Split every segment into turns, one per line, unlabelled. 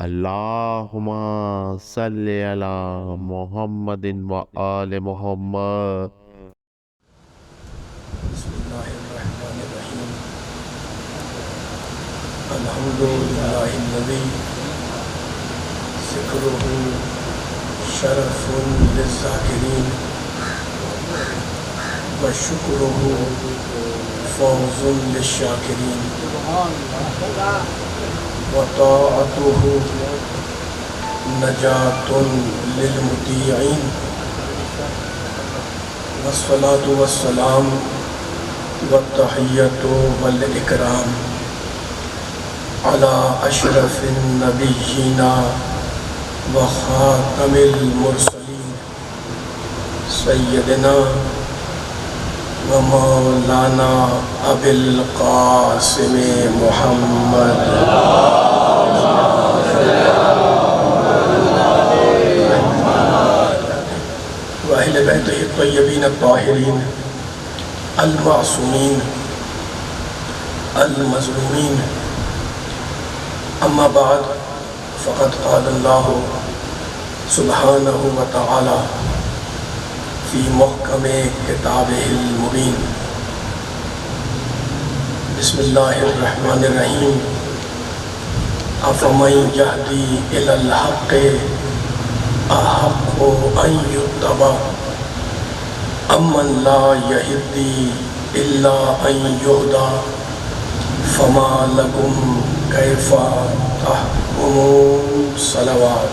اللہم صلی علی محمد و آل محمد.
بسم اللہ الرحمن الرحیم. الحمد للہ الذی ذکرہ شرف للذاکرین وشکرہ فوز للشاکرین وطاعتہ نجات للمطیعین والصلاة والسلام والتحیۃ والاکرام علی اشرف النبیین وخاتم المرسلین سیدنا ومولانا ابی القاسم محمد وأهل بيته الطيبين الطاهرين المعصومين المظلومين. أما بعد فقد قال الله سبحانه وتعالى في محكم كتابه المبين. بسم الله الرحمن الرحيم. أفمن يهدي إلى الحق أحق أن يتبع أمن لا يهدي إلا أن يهدى فما لكم كيف تحكمون. صلوات.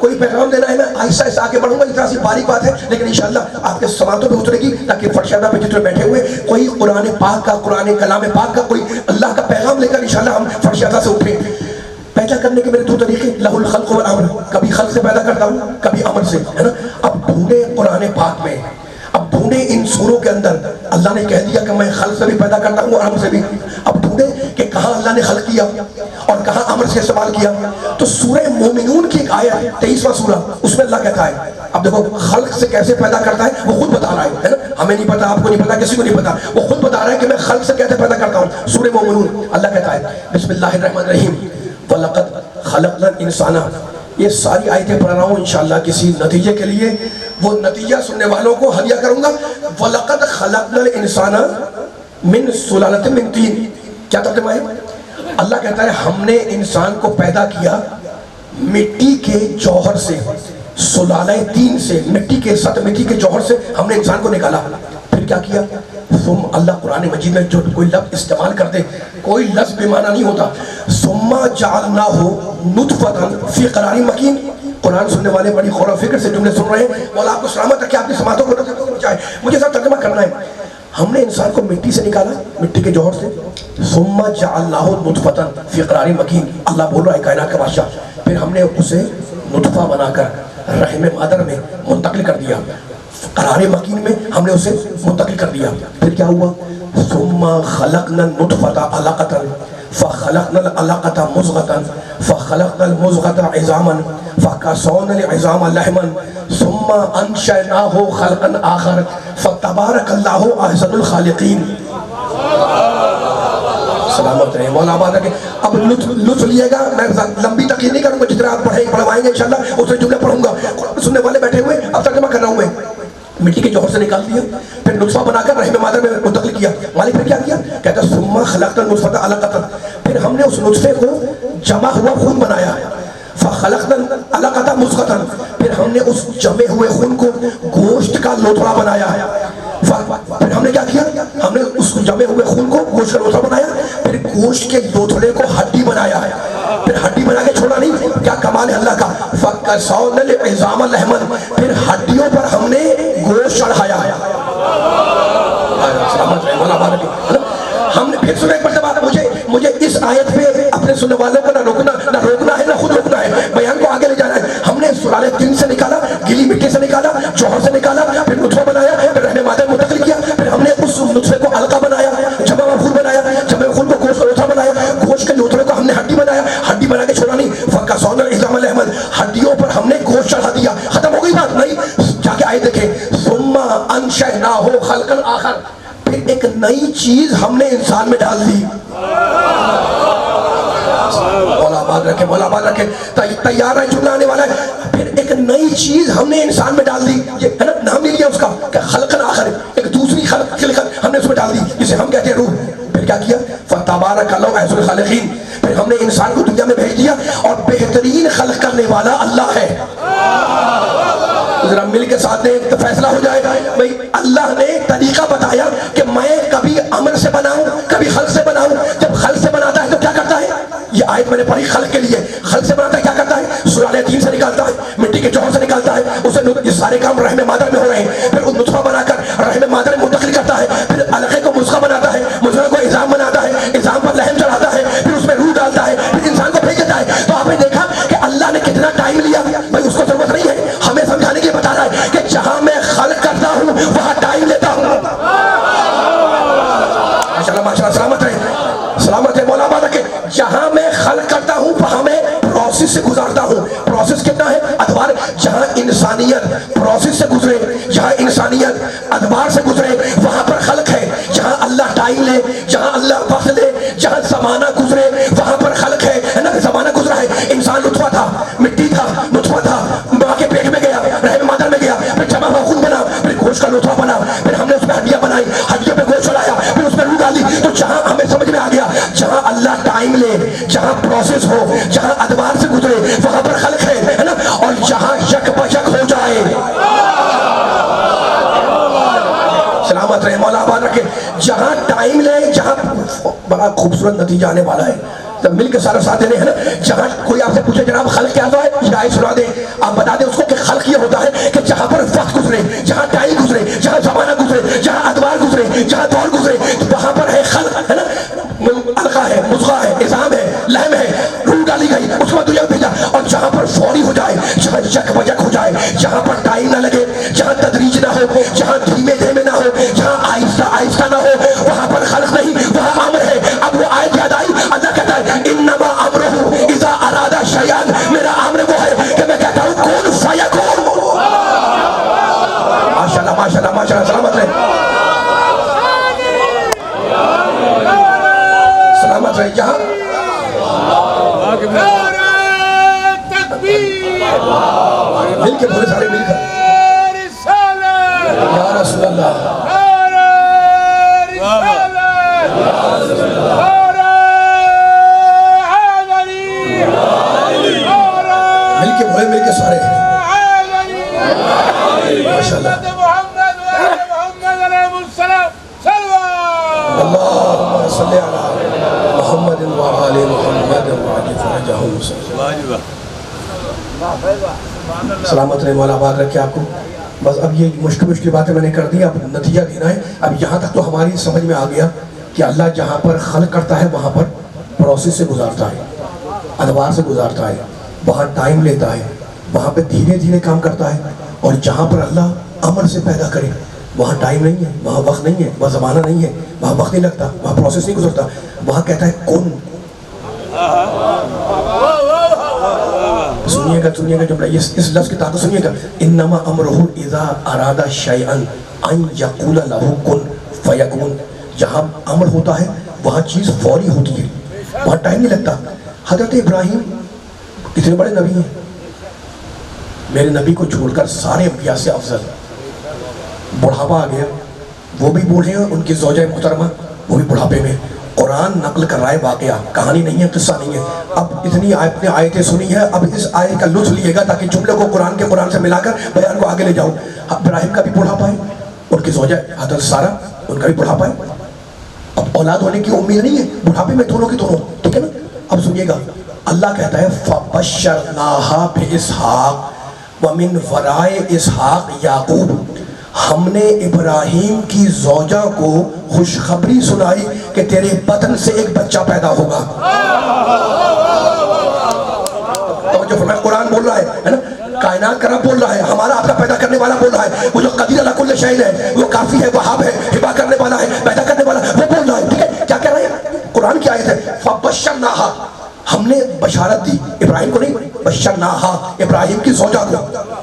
کوئی پیغام دینا ہے، میں آہستہ آہستہ آگے بڑھوں گا، اتنا سی باریک بات ہے لیکن انشاءاللہ آپ کے سماعتوں پہ اترے گی تاکہ فرشادہ پہ جتنے بیٹھے ہوئے کوئی قرآن پاک کا، قرآن کلام پاک کا، کوئی اللہ کا پیغام لے کر انشاءاللہ ہم فرشادہ سے اٹھیں. پیدا کرنے کے میرے دو طریقے، لہ الخلق والامر، کبھی خلق سے پیدا کرتا ہوں کبھی امر سے، ہے نا. اب ڈھونڈے قرآن پاک میں، اب ڈھونڈے ان سوروں کے اندر. اللہ نے کہہ دیا کہ میں خلق سے بھی پیدا کرتا ہوں اور امر سے بھی. اب ڈھونڈے کہ کہاں اللہ نے خلق کیا اور کہاں امر سے استعمال کیا. تو سورہ مومنون کی ایک آیت 23واں سورہ، اس میں اللہ کہتا ہے، اب دیکھو خلق سے کیسے پیدا کرتا ہے وہ خود بتا رہا ہے نا. ہمیں نہیں پتا، آپ کو نہیں پتا، کسی کو نہیں پتا، وہ خود بتا رہا ہے کہ میں خلق سے کیسے پیدا کرتا ہوں. سورہ مومنون اللہ کہتا ہے بسم اللہ الرحمن الرحیم وَلَقَدْ خَلَقْنَا الْإِنسَانَ. یہ ساری آیتیں پڑھ رہا ہوں انشاءاللہ کسی نتیجے کے لیے، وہ نتیجہ سننے والوں کو ہدیہ کروں گا. وَلَقَدْ خَلَقْنَا الْإِنسَانَ مِنْ سُلَالَةٍ مِنْ طِينٍ. کیا ترجمہ ہے؟ اللہ کہتا ہے ہم نے انسان کو پیدا کیا مٹی کے جوہر سے، سلالہ تین سے، مٹی کے سطح، مٹی کے جوہر سے ہم نے انسان کو نکالا. پھر کیا کیا؟ ثم اللہ قرآن مجید میں جو کوئی لفظ استعمال کرتے، کوئی لفظ بے معنی نہیں ہوتا. ثم جعلناہ نطفۃ فی قرار مکین. قرآن سننے والے بڑی غور و فکر سے جملے سن رہے ہیں، مولا آپ کو سلامت رکھے، آپ کی سماعتوں کو بچائے. مجھے سب ترجمہ کرنا ہے. ہم نے انسان کو مٹی سے نکالا، مٹی کے جوہر سے. ثم جعلناہ نطفۃ فی قرار مکین. اللہ بول رہا ہے کائنات کا بادشاہ. پھر ہم نے اسے نطفہ بنا کر رحم مادر میں منتقل کر دیا، قرار مکین میں ہم نے اسے منتقل کر دیا. پھر کیا ہوا؟ ثم خلقنا النطفة علقة فخلقنا العلقة مضغة فخلقنا المضغة عظاما فكسونا العظام لحما ثم انشأناه خلقا آخر فتبارك الله احسن الخالقین. سلامت رہے، مولا آباد رکھے. اب لطف لیے گا، میں لمبی تقریر نہیں کروں گا، جتنا آپ پڑھوائیں گے انشاءاللہ اتنے جملے پڑھوں گا. سننے والے بیٹھے ہوئے اب ترجمہ کر رہا ہوں میں. مٹی کے جوہر سے نکال دیا، پھر نطفہ بنا کر رحم مادر میں منتقل کیا. مالک پھر کیا کیا؟ کہتا ہے ثم خلقنا النطفة علقة. پھر ہم نے اس نطفے کو جمع ہوا خون بنایا. فخلقنا العلقة مضغة. پھر ہم نے اس جمے ہوئے خون کو گوشت کا لوتھڑا بنایا. پھر ہم نے کیا کیا؟ ہم نے اس جمے ہوئے خون کو گوشت کا لوتھڑا بنایا. پھر گوشت کے لوتھڑے کو ہڈی بنایا. پھر ہڈی بنا کے چھوڑا نہیں، کیا کمال ہے اللہ کا. فَكَسَوْنَا الْعِظَامَ لَحْمًا. پھر ہڈیوں پر ہم نے گوشت چڑھایا. ہم نے پھر سنیں ایک مرتبہ، مجھے اس آیت پہ اپنے سننے والوں کو نہ روکنا ہے نہ خود روکنا ہے، بیان کو آگے لے جانا ہے. ہم نے سلالہ تین سے نکالا، گلی مٹی سے نکالا، جوہر سے نکالا، پھر نطفہ بنایا، پھر رحم مادر منتقل کیا. پھر ہم نے اس نطفے کو علقہ بنایا، جمع خون بنایا، جمع خون کو گوشت کا لوتھڑا بنایا، گوشت کے لوتھڑے کو ہم نے ہڈی بنایا، ہڈی بنا کے چھوڑا نہیں. فَكَسَوْنَا الْعِظَامَ لَحْمًا. ہڈیوں پر ہم نے گوشت چڑھا دیا. ختم ہو گئی بات؟ نہیں. جا کے آیت دیکھیں ثم انشأناہ خلقا آخر، پھر ایک نئی چیز ہم نے انسان میں ڈال دی. مولا آباد رکھے، مولا آباد رکھے. تیار ہے جملہ آنے والا ہے. پھر ایک نئی چیز ہم نے انسان میں ڈال دی. یہ ہے نا نام نہیں لیا اس کا کہ خلقا آخر، ایک دوسری خلقت ہم نے اس میں ڈال دی جسے ہم کہتے ہیں روح. پھر کیا کیا؟ فتبارک اللہ احسن الخالقین. پھر ہم نے انسان کو دنیا میں بھیج دیا اور بہترین خلق کرنے والا اللہ ہے. ذرا مل کے ساتھ ایک فیصلہ ہو جائے گا. بھئی اللہ نے طریقہ بتایا کہ میں کبھی امر سے بناؤں کبھی خلق سے بناؤں. جب خلق سے بناتا ہے تو کیا کرتا ہے؟ یہ آیت میں نے پڑھی خلق کے لیے. خلق سے بناتا ہے کیا کرتا ہے؟ سلالہ تین سے نکالتا ہے، مٹی کے جوہر سے نکالتا ہے اسے. یہ سارے کام رحم مادر میں ہو رہے ہیں. پھر اس نطفہ بنا کر رحم مادر میں منتقل کرتا ہے. پھر علقے کو مضغہ بناتا ہے، مضغہ کو اعظام بناتا ہے، اعظام پر لحم چڑھاتا ہے، پھر اس میں روح ڈالتا ہے، پھر انسان کو بھیج دیتا ہے. تو آپ نے دیکھا کہ اللہ نے کتنا ٹائم لیا. بھائی اس کو ضرورت نہیں ہے، ہمیں سمجھانے کے لیے بتا رہا ہے کہ جہاں میں خلق کرتا ہوں وہاں ٹائم لیتا ہوں. ماشاءاللہ ماشاءاللہ، سلامت رہے، سلامت ہے. مولا آباد رکھے. جہاں میں خلق کرتا ہوں وہاں میں پروسیس سے گزارتا ہوں. پروسیس کتنا ہے؟ ادوار. جہاں انسانیت پروسیس سے گزرے، جہاں انسانیت ادوار سے گزرے وہاں پر خلق ہے. جہاں اللہ ٹائم لے، جہاں اللہ وقت لے، جہاں زمانہ گزرے وہاں پر خلق ہے نا. زمانہ گزرا ہے. انسان نطفہ تھا، مٹی تھا، نطفہ تھا، ماں کے پیٹ میں گیا، رحم مادر میں گیا، پھر جمع ہوا خون بنا، پھر گوشت کا نطفہ بنا، پھر ہم نے اس میں ہڈیاں بنائی، ہڈیوں پہ گوشت چڑھایا، پھر اس میں روح ڈالی. تو جہاں ہمیں سمجھ میں آ گیا جہاں اللہ ٹائم لے، جہاں پروسیس ہو، جہاں ادوار سے گزرے وہاں پر خلق ہے نا. اور جہاں یک بجک ہو جائے، سلامت رہے، مولا آباد رکھے. جہاں ٹائم لے، جہاں بڑا خوبصورت نتیجہ آنے والا ہے. تو مل کے سارا ساتھ دینے ہیں نا. جہاں کوئی آپ سے پوچھے جناب خلق کیا ہوتا ہے، یہ آیت سنا دیں. آپ بتا دیں اس کو کہ خلق یہ ہوتا ہے کہ جہاں پر وقت گزرے، جہاں ٹائم گزرے، جہاں زمانہ گزرے، جہاں ادوار گزرے، جہاں دور گزرے وہاں پر ہے خلق ہے نا. علقہ ہے، مضغہ ہے، اعظام ہے، لحم ہے، روح ڈالی گئی، اس کو دنیا میں بھیجا. اور جہاں پر فوری ہو جائے، جہاں یک بجک ہو جائے، جہاں پر ٹائم نہ لگے، جہاں تدریج نہ ہو، جہاں دھیمے دھیمے نہ ہو، جہاں آہستہ آہستہ نہ ہو، وہاں پر خلق نہیں، وہاں امر ہے. اب وہ آیت یاد آئی. اللہ کہتا ہے انما امرہ اذا اراد شیئا. میرا امر وہ ہے کہ میں کہتا ہوں کن فیکون. ماشاءاللہ ماشاءاللہ ماشاءاللہ، سلامت رہے، سلامت رہے. یہاں مل کے بولے سارے مل کر یا رسول اللہ. مل کے بولے، مل کے سارے ماشاءاللہ. اللہم صلی علی محمد وآل محمد وعجل فرجہم. سلامت رہے، مولا آباد رکھے آپ کو. بس اب یہ مشکل باتیں میں نے کر دی، اب نتیجہ دینا ہے. اب یہاں تک تو ہماری سمجھ میں آ گیا کہ اللہ جہاں پر خلق کرتا ہے وہاں پر پروسیس سے گزارتا ہے، ادوار سے گزارتا ہے، وہاں ٹائم لیتا ہے، وہاں پہ دھیرے دھیرے کام کرتا ہے. اور جہاں پر اللہ امر سے پیدا کرے وہاں ٹائم نہیں ہے، وہاں وقت نہیں ہے، وہاں زمانہ نہیں ہے، وہاں وقت نہیں لگتا، وہاں پروسیس نہیں گزرتا. وہاں کہتا ہے کن. سنیے گا جملہ، اس لفظ کی طاقت سنیے گا. انما امرہ اذا اراد شیئا ان یقول لہ کن فیکون. جہاں امر ہوتا ہے وہاں چیز فوری ہوتی ہے، وہاں ٹائم نہیں لگتا. حضرت ابراہیم کتنے بڑے نبی ہیں. میرے نبی کو چھوڑ کر سارے انبیاء سے افضل. بڑھاپا آ گیا، وہ بھی بوڑھے ہیں، ان کی زوجہ محترمہ وہ بھی بڑھاپے میں. قرآن نقل کر رہا ہے واقعہ، کہانی نہیں ہے، قصہ نہیں ہے. اب اتنی آیتیں سنی ہے، اب اس آیت کا لطف لیے گا تاکہ جملے کو قرآن سے ملا کر بیان کو آگے لے جاؤں. ابراہیم کا بھی بڑھاپا ہے، ان کی زوجہ حضرت سارہ ان کا بھی بڑھاپا ہے. اب اولاد ہونے کی امید نہیں ہے، بڑھاپے میں دونوں کی دونوں. ٹھیک ہے نا. اب سنیے گا، اللہ کہتا ہے فَبَشَّرْنَاهَا بِإِسْحَاقَ وَمِنْ وَرَائِ إِسْحَاقَ يَعْقُوبَ. ہم نے ابراہیم کی زوجہ کو خوشخبری سنائی کہ تیرے بطن سے ایک بچہ پیدا ہوگا. توجہ فرمائے، قرآن بول رہا ہے نا، کائنات کا رب بول رہا ہے، ہمارا آپ کا پیدا کرنے والا بول رہا ہے. وہ جو قدیر علی کل شیء ہے، وہ کافی ہے، وہاب ہے، ہبا کرنے والا ہے، پیدا کرنے والا، وہ بول رہا ہے. ٹھیک ہے، کیا کہہ رہا ہے؟ قرآن کی آیت ہے فَبَشَّرْنَاهَا. ہم نے بشارت دی، ابراہیم کو نہیں، بشرناہا ابراہیم کی زوجہ کو.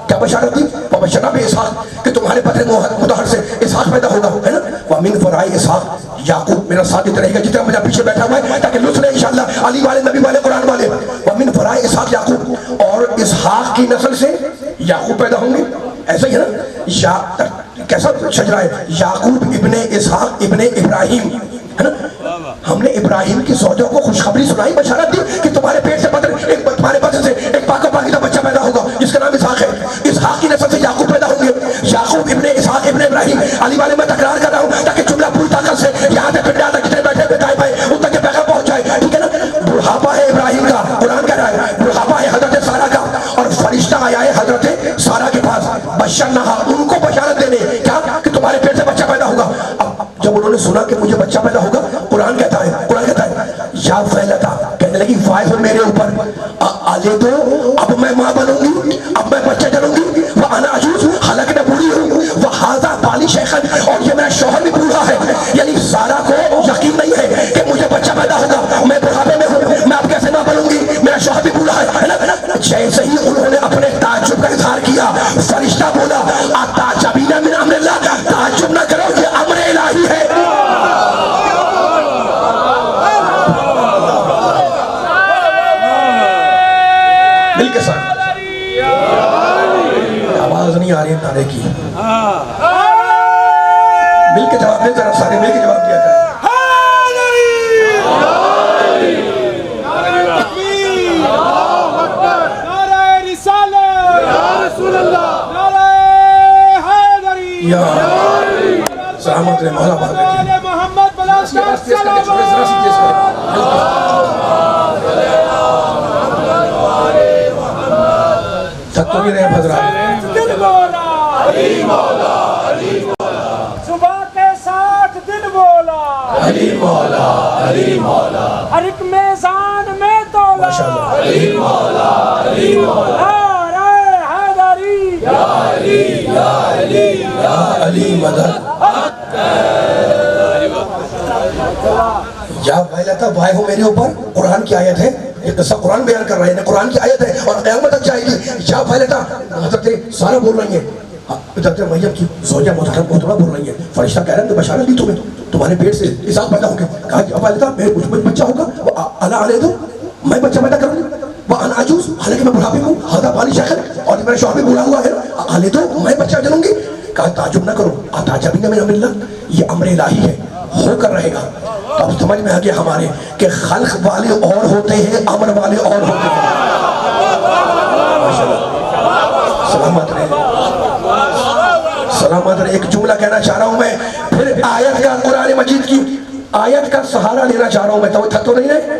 کیا بشارت دی؟ وَبَشَّرْنَا بِإِسْحَاقَ. تمہارے پتر مطہر سے اسحاق پیدا ہوگا، ہے نا؟ وَمِن وَرَاءِ اسحاق یعقوب، میرا ساتھ دیتے رہے گا جتنا مجھے پیچھے بیٹھا ہوا ہے تاکہ لطف لے انشاءاللہ علی والے، نبی والے، قرآن والے۔ وَمِن وَرَاءِ اسحاق یعقوب، اور اسحاق کی نسل سے یعقوب پیدا ہوں گے، ایسا ہی ہے نا؟ کیسا شجرہ ہے؟ یعقوب ابن اسحاق ابن ابراہیم، ہے نا؟ ہم نے ابراہیم کی زوجہ کو خوشخبری سنائی، بشارت دی کہ تمہارے پیٹ سے تمہارے بدن سے ایک پاک و پاکیزہ بچہ پیدا ہوگا جس کا نام اسحاق ہے۔ اسحاق کی نسل سے یعقوب پیدا ہوں گے، یعقوب ابن اسحاق ابن ابراہیم۔ علی والے میں تکرار کر رہا ہوں تاکہ جملہ پوری طاقت سے یہاں سے پھر جاتا کتنے بیٹھے ہوئے دائیں بائیں ان تک یہ پیغام پہنچ جائے، ٹھیک ہے نا؟ بڑھاپا ہے ابراہیم کا، قرآن کہہ رہا ہے بڑھاپا ہے حضرت سارہ کا، اور فرشتہ آیا ہے حضرت سارہ کے پاس بشرنہا، ان کو بشارت دینے کیا کہ تمہارے پیٹ سے بچہ پیدا ہوگا۔ اب جب انہوں نے سنا کہ مجھے بچہ پیدا ہوگا، قرآن کہتا ہے یا فیلتا، کہنے لگی وائے ہو میرے اوپر، آلے دو، اب میں ماں بنوں گی، اب میں بچہ جنوں گی، وَأَنَا عَجُوزٌ، حالانکہ میں بوڑھی ہوں، وَهَذَا بَالِي شَيْخًا، اور یہ میرا شوہر بھی بوڑھا ہے۔ یعنی سارہ کو یقین نہیں ہے کہ مجھے بچہ پیدا ہوگا، میں بڑھاپے میں ہوں، میں اب کیسے ماں بنوں گی، میرا شوہر بھی بوڑھا ہے نا؟ جیسے ہی انہوں نے اپنے تعجب کا اظہار کیا، فرشتہ بولا اَتَعْجَبِينَ مِنْ أَمْرِ اللَّهِ، تعجب نہ کرو یہ امر الہی ہے۔ مل کے ساتھ آواز نہیں آ رہی نعرے کی، مل کے جواب دیں ذرا، سارے مل کے جواب دیا جائے۔ سلامت رہے مولا بات رکھیں محمد تھک تو نہیں رہے حضرات؟
صبح کے ساتھ دل بولا
علی مولا، علی مولا،
ہر ایک میزان میں تولا،
ماشاءاللہ،
علی مولا، علی مولا، نعرہ حیدری، یا علی، یا علی،
یا علی مدد۔ یا ویلتا، وائے ہو میرے اوپر، قرآن کی آیت ہے، یہ قصہ قرآن بیان کر رہے ہیں، قرآن کی آیت ہے اور قیامت تک جائے گی۔ یا ویلتا، حضرت سارہ بول رہی ہیں، حضرت مریم کی زوجہ محترمہ بول رہی ہیں، فرشتہ کہہ رہے ہیں کہ بشارت دی تمہیں، تمہارے پیٹ سے اسحاق پیدا ہوں گے۔ کہا یا ویلتا، مجھ بچہ ہوگا، الا علیہ دو، میں بچہ پیدا کروں گی، وَأَنَا عَجُوزٌ، حالانکہ میں بڑھاپے میں ہوں، هَذَا بَالِي شَيْخًا، اور میرا شوہر بھی بوڑھا ہوا ہے، علیہ دو، میں بچہ جنوں گی۔ کہا تعجب نہ کرو، اَتَعْجَبِينَ مِنْ أَمْرِ اللَّهِ، یہ امر الہی ہے، ہو کر رہے گا۔ تو اب سمجھ میں آگیا ہمارے کہ خلق والے اور ہوتے ہیں، امر والے اور ہوتے ہیں۔ سلامت رہے، سلامت رہے۔ ایک جملہ کہنا چاہ رہا ہوں میں، پھر آیت کا، قرآن مجید کی آیت کا سہارا لینا چاہ رہا ہوں میں، تو تھک تو نہیں رہے؟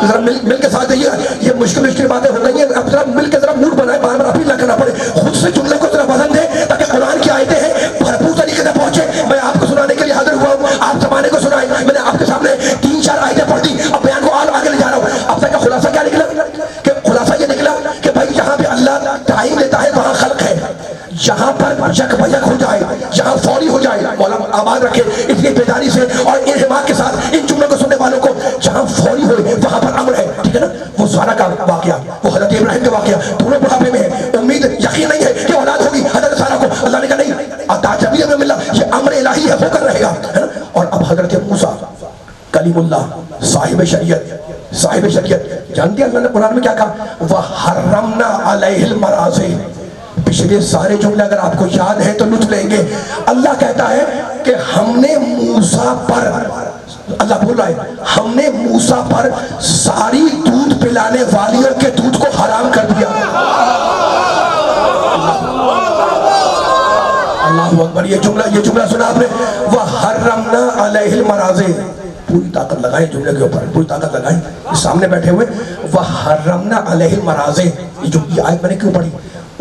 ذرا مل کے ساتھ یہ مشکل باتیں ہو گئی ہیں، اب ذرا مل کے ذرا موڈ بنائے، بار بار اپیل نہ کرنا پڑے، خود سے جملے کو ذرا وزن دیں تاکہ قرآن کی آیتیں ہیں بھرپور طریقے سے پہنچے۔ میں آپ کو سنانے کے لیے حاضر ہوا ہوں، آپ زمانے کو سنائیں، میں نے آپ کے سامنے 3-4 آیتیں پڑھ دی، اب بیان کو آگے لے جا رہا ہوں۔ اب تک کا خلاصہ کیا نکلا؟ کہ خلاصہ یہ نکلا کہ بھائی جہاں پہ اللہ ٹائم لیتا ہے وہاں خلق ہے، جہاں پر یک بیک ہو جائے، جہاں فوری ہو جائے، مولا آباد رکھے اتنی بیداری سے اور انہماک کے ساتھ ان جملوں کو سننے والوں کو، جہاں فوری ہو وہاں پر امر ہے، ٹھیک ہے نا؟ وہ سارہ کا واقعہ، وہ حضرت ابراہیم کا واقعہ، دونوں بڑھاپے میں ہے، امید یقین نہیں ہے کہ اولاد ہوگی حضرت سارہ کو، اللہ نے کہا نہیں، تعجبی میں ملا، یہ امر الہی ہے، ہو کر رہے گا، ہے نا؟ اور اب حضرت موسیٰ کلیم اللہ، صاحب شریعت، جانتے ہیں اللہ نے قرآن میں کیا کہا؟ وَحَرَّمْنَا عَلَيْهِ الْمَرَاضِعَ۔ پچھلے سارے جملے اگر آپ کو یاد ہیں تو لطف لیں گے۔ اللہ کہتا ہے کہ ہم نے موسیٰ پر، اللہ بول رہا ہے، ہم نے موسیٰ پر ساری دودھ پلانے والیوں کے دودھ کو حرام کر دیا۔ اللہ اکبر، یہ جملہ سنا آپ نے، وَحَرَّمْنَا عَلَيْهِ الْمَرَاضِعَ۔ پوری طاقت لگائیں جملے کے اوپر، پوری طاقت لگائیں، سامنے بیٹھے ہوئے، وَحَرَّمْنَا عَلَيْهِ الْمَرَاضِعَ۔ یہ آیت میں نے کیوں پڑھی؟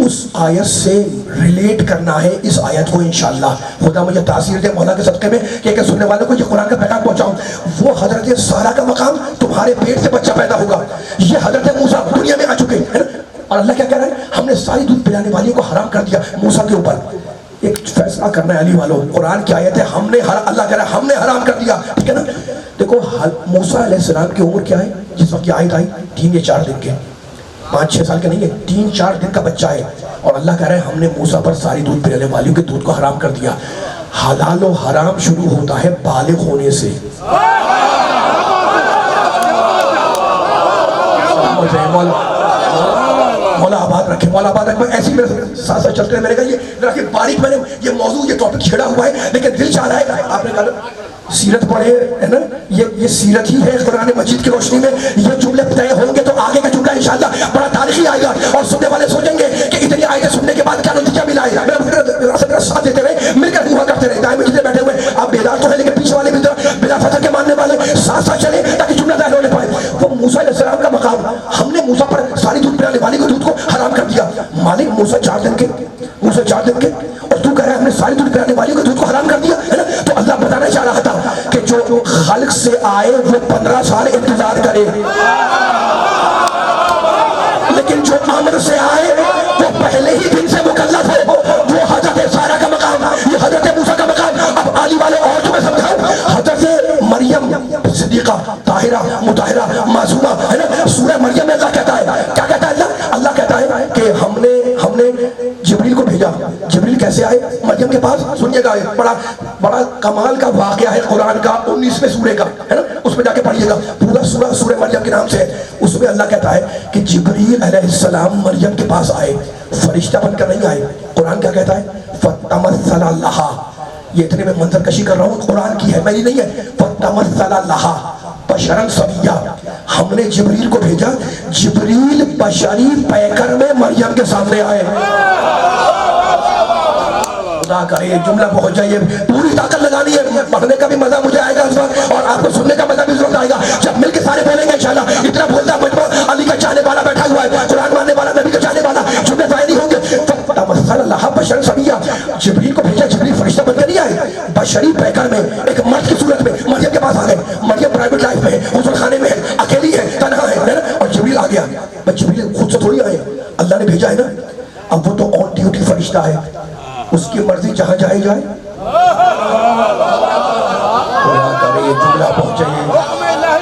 اس آیت سے ریلیٹ کرنا ہے اس آیت کو انشاءاللہ۔ خدا مجھے تاثیر دے مولا کے صدقے میں کہ سننے والوں کو یہ قرآن کا پیغام پہنچاؤں۔ وہ حضرت سارہ کا مقام، تمہارے پیٹ سے بچہ پیدا ہوگا، یہ حضرت موسیٰ دنیا میں آ چکے ہیں، اور اللہ کیا کہہ رہا ہے؟ ہم نے ساری دودھ پلانے والیوں کو حرام کر دیا موسیٰ کے اوپر۔ ایک فیصلہ کرنا ہے علی والوں، قرآن کی آیت ہے، ہم نے اللہ کہہ رہا ہے ہم نے حرام کر دیا، ٹھیک ہے نا؟ دیکھو موسیٰ علیہ السلام کی عمر کیا ہے جس وقت یہ آیت آئی؟ 3 یا 4 دن کے۔ 5-6 سال کا نہیں ہے، 3-4 دن کا بچہ ہے، اور اللہ کہہ رہا ہے ہم نے موسیٰ پر ساری دودھ پلانے والیوں کے دودھ کو حرام کر دیا. حلال و حرام شروع ہوتا ہے بالغ ہونے سے. مولا آباد رکھے، مولا آباد رکھے. ایسی میرے ساتھ ساتھ چلتے ہیں. میں نے کہا یہ ذرا کہ باریک میں نے یہ موضوع یہ ٹاپک چھیڑا ہوا ہے، لیکن دل چاہ رہا ہے. آپ نے کہا سیرت پڑھے ہے نا، یہ سیرت ہی ہے. قرآن مجید کی روشنی میں یہ جملے طے ہوں گے تو آگے کا جملہ انشاءاللہ بڑا تاریخی آئے گا، اور سننے والے سوچیں گے کہ اتنی آیتیں سننے کے بعد کیا نتیجہ ملا ہے. میرا ساتھ دیتے ہوئے مل کر دعا کرتے رہے. دائیں میں جتنے بیٹھے ہوئے آپ بیدار تو ہیں، لیکن پیچھے والے بھی بلا فتح کے ماننے والے ساتھ ساتھ چلے تاکہ جملہ طے ہونے پائے. وہ موسیٰ علیہ السلام کا مقام، ہم نے موسیٰ پر ساری دودھ پلانے والی کو دودھ کو حرام کر دیا. مالک موسیٰ 4 دن کے، اور تو کہہ رہا ہے ہم نے ساری دودھ پلانے والی کو دودھ کو حرام کر دیا ہے نا. تو اللہ بتانا چاہ رہا تھا کہ جو خالق سے آئے وہ 15 سال انتظار کرے، لیکن جو امر سے آئے وہ پہلے ہی دن سے مکلف ہے. وہ حضرت سارہ کا مقام، یہ حضرت موسیٰ کا مقام. اب علی والے اور تمہیں سمجھاؤں، حضرت مریم صدیقہ طاہرہ مطہرہ معصومہ ہے نا. سورہ مریم میں اللہ کہتا ہے، کیا کہتا ہے اللہ کہتا ہے کہ ہم نے جبریل کو بھیجا. جبریل کیسے آئے مریم کے پاس؟ سنیے گا، بڑا کمال کا واقعہ ہے قرآن کا 19ویں سورے کا ہے نا. اس میں جا کے پڑھیے گا، پورا سورہ مریم کے نام سے ہے. اس میں اللہ کہتا ہے کہ جبریل علیہ السلام مریم کے پاس آئے، فرشتہ بن کر نہیں آئے. قرآن کیا کہتا ہے؟ فَتَمَثَّلَ لَهَا. یہ اتنے میں منظر کشی کر رہا ہوں، قرآن کی ہے، میری نہیں ہے. فَتَمَثَّلَ لَهَا بشرن سویہ. ہم نے جبریل کو بھیجا، جبریل بشری پیکر میں مریم کے سامنے آئے. خدا کرے یہ جملہ پہنچ جائے. پوری طاقت لگانی ہے. پڑھنے کا بھی مزہ مجھے آئے گا اس وقت، اور آپ کو سننے کا مزہ بھی اس وقت آئے گا جب مل کے سارے بولیں گے انشاءاللہ. اتنا بولتا مجمع علی کا چاہنے والا بیٹھا ہوا ہے، قرآن ماننے والا، نبی کا چاہنے والا، جملے ظاہر نہیں ہوں گے. فَتَمَثَّلَ لَهَا بَشَرًا سَوِيًّا. جبریل کو بھیجا، جبریل فرشتہ بن کر نہیں آئے، بشری پیکر میں ایک مرد کی صورت میں مریم کے پاس آ گئے. مریم پرائیویٹ لائف میں ہے، غسل خانے میں ہے، اکیلی ہے، تنہا ہے، اور جبریل آ گیا. بس جبریل خود سے تھوڑی آئے، اللہ نے بھیجا ہے نا. اب وہ تو آن ڈیوٹی فرشتہ ہے، اس کی مرضی جہاں جائے جائے. یہ جملہ پہنچے،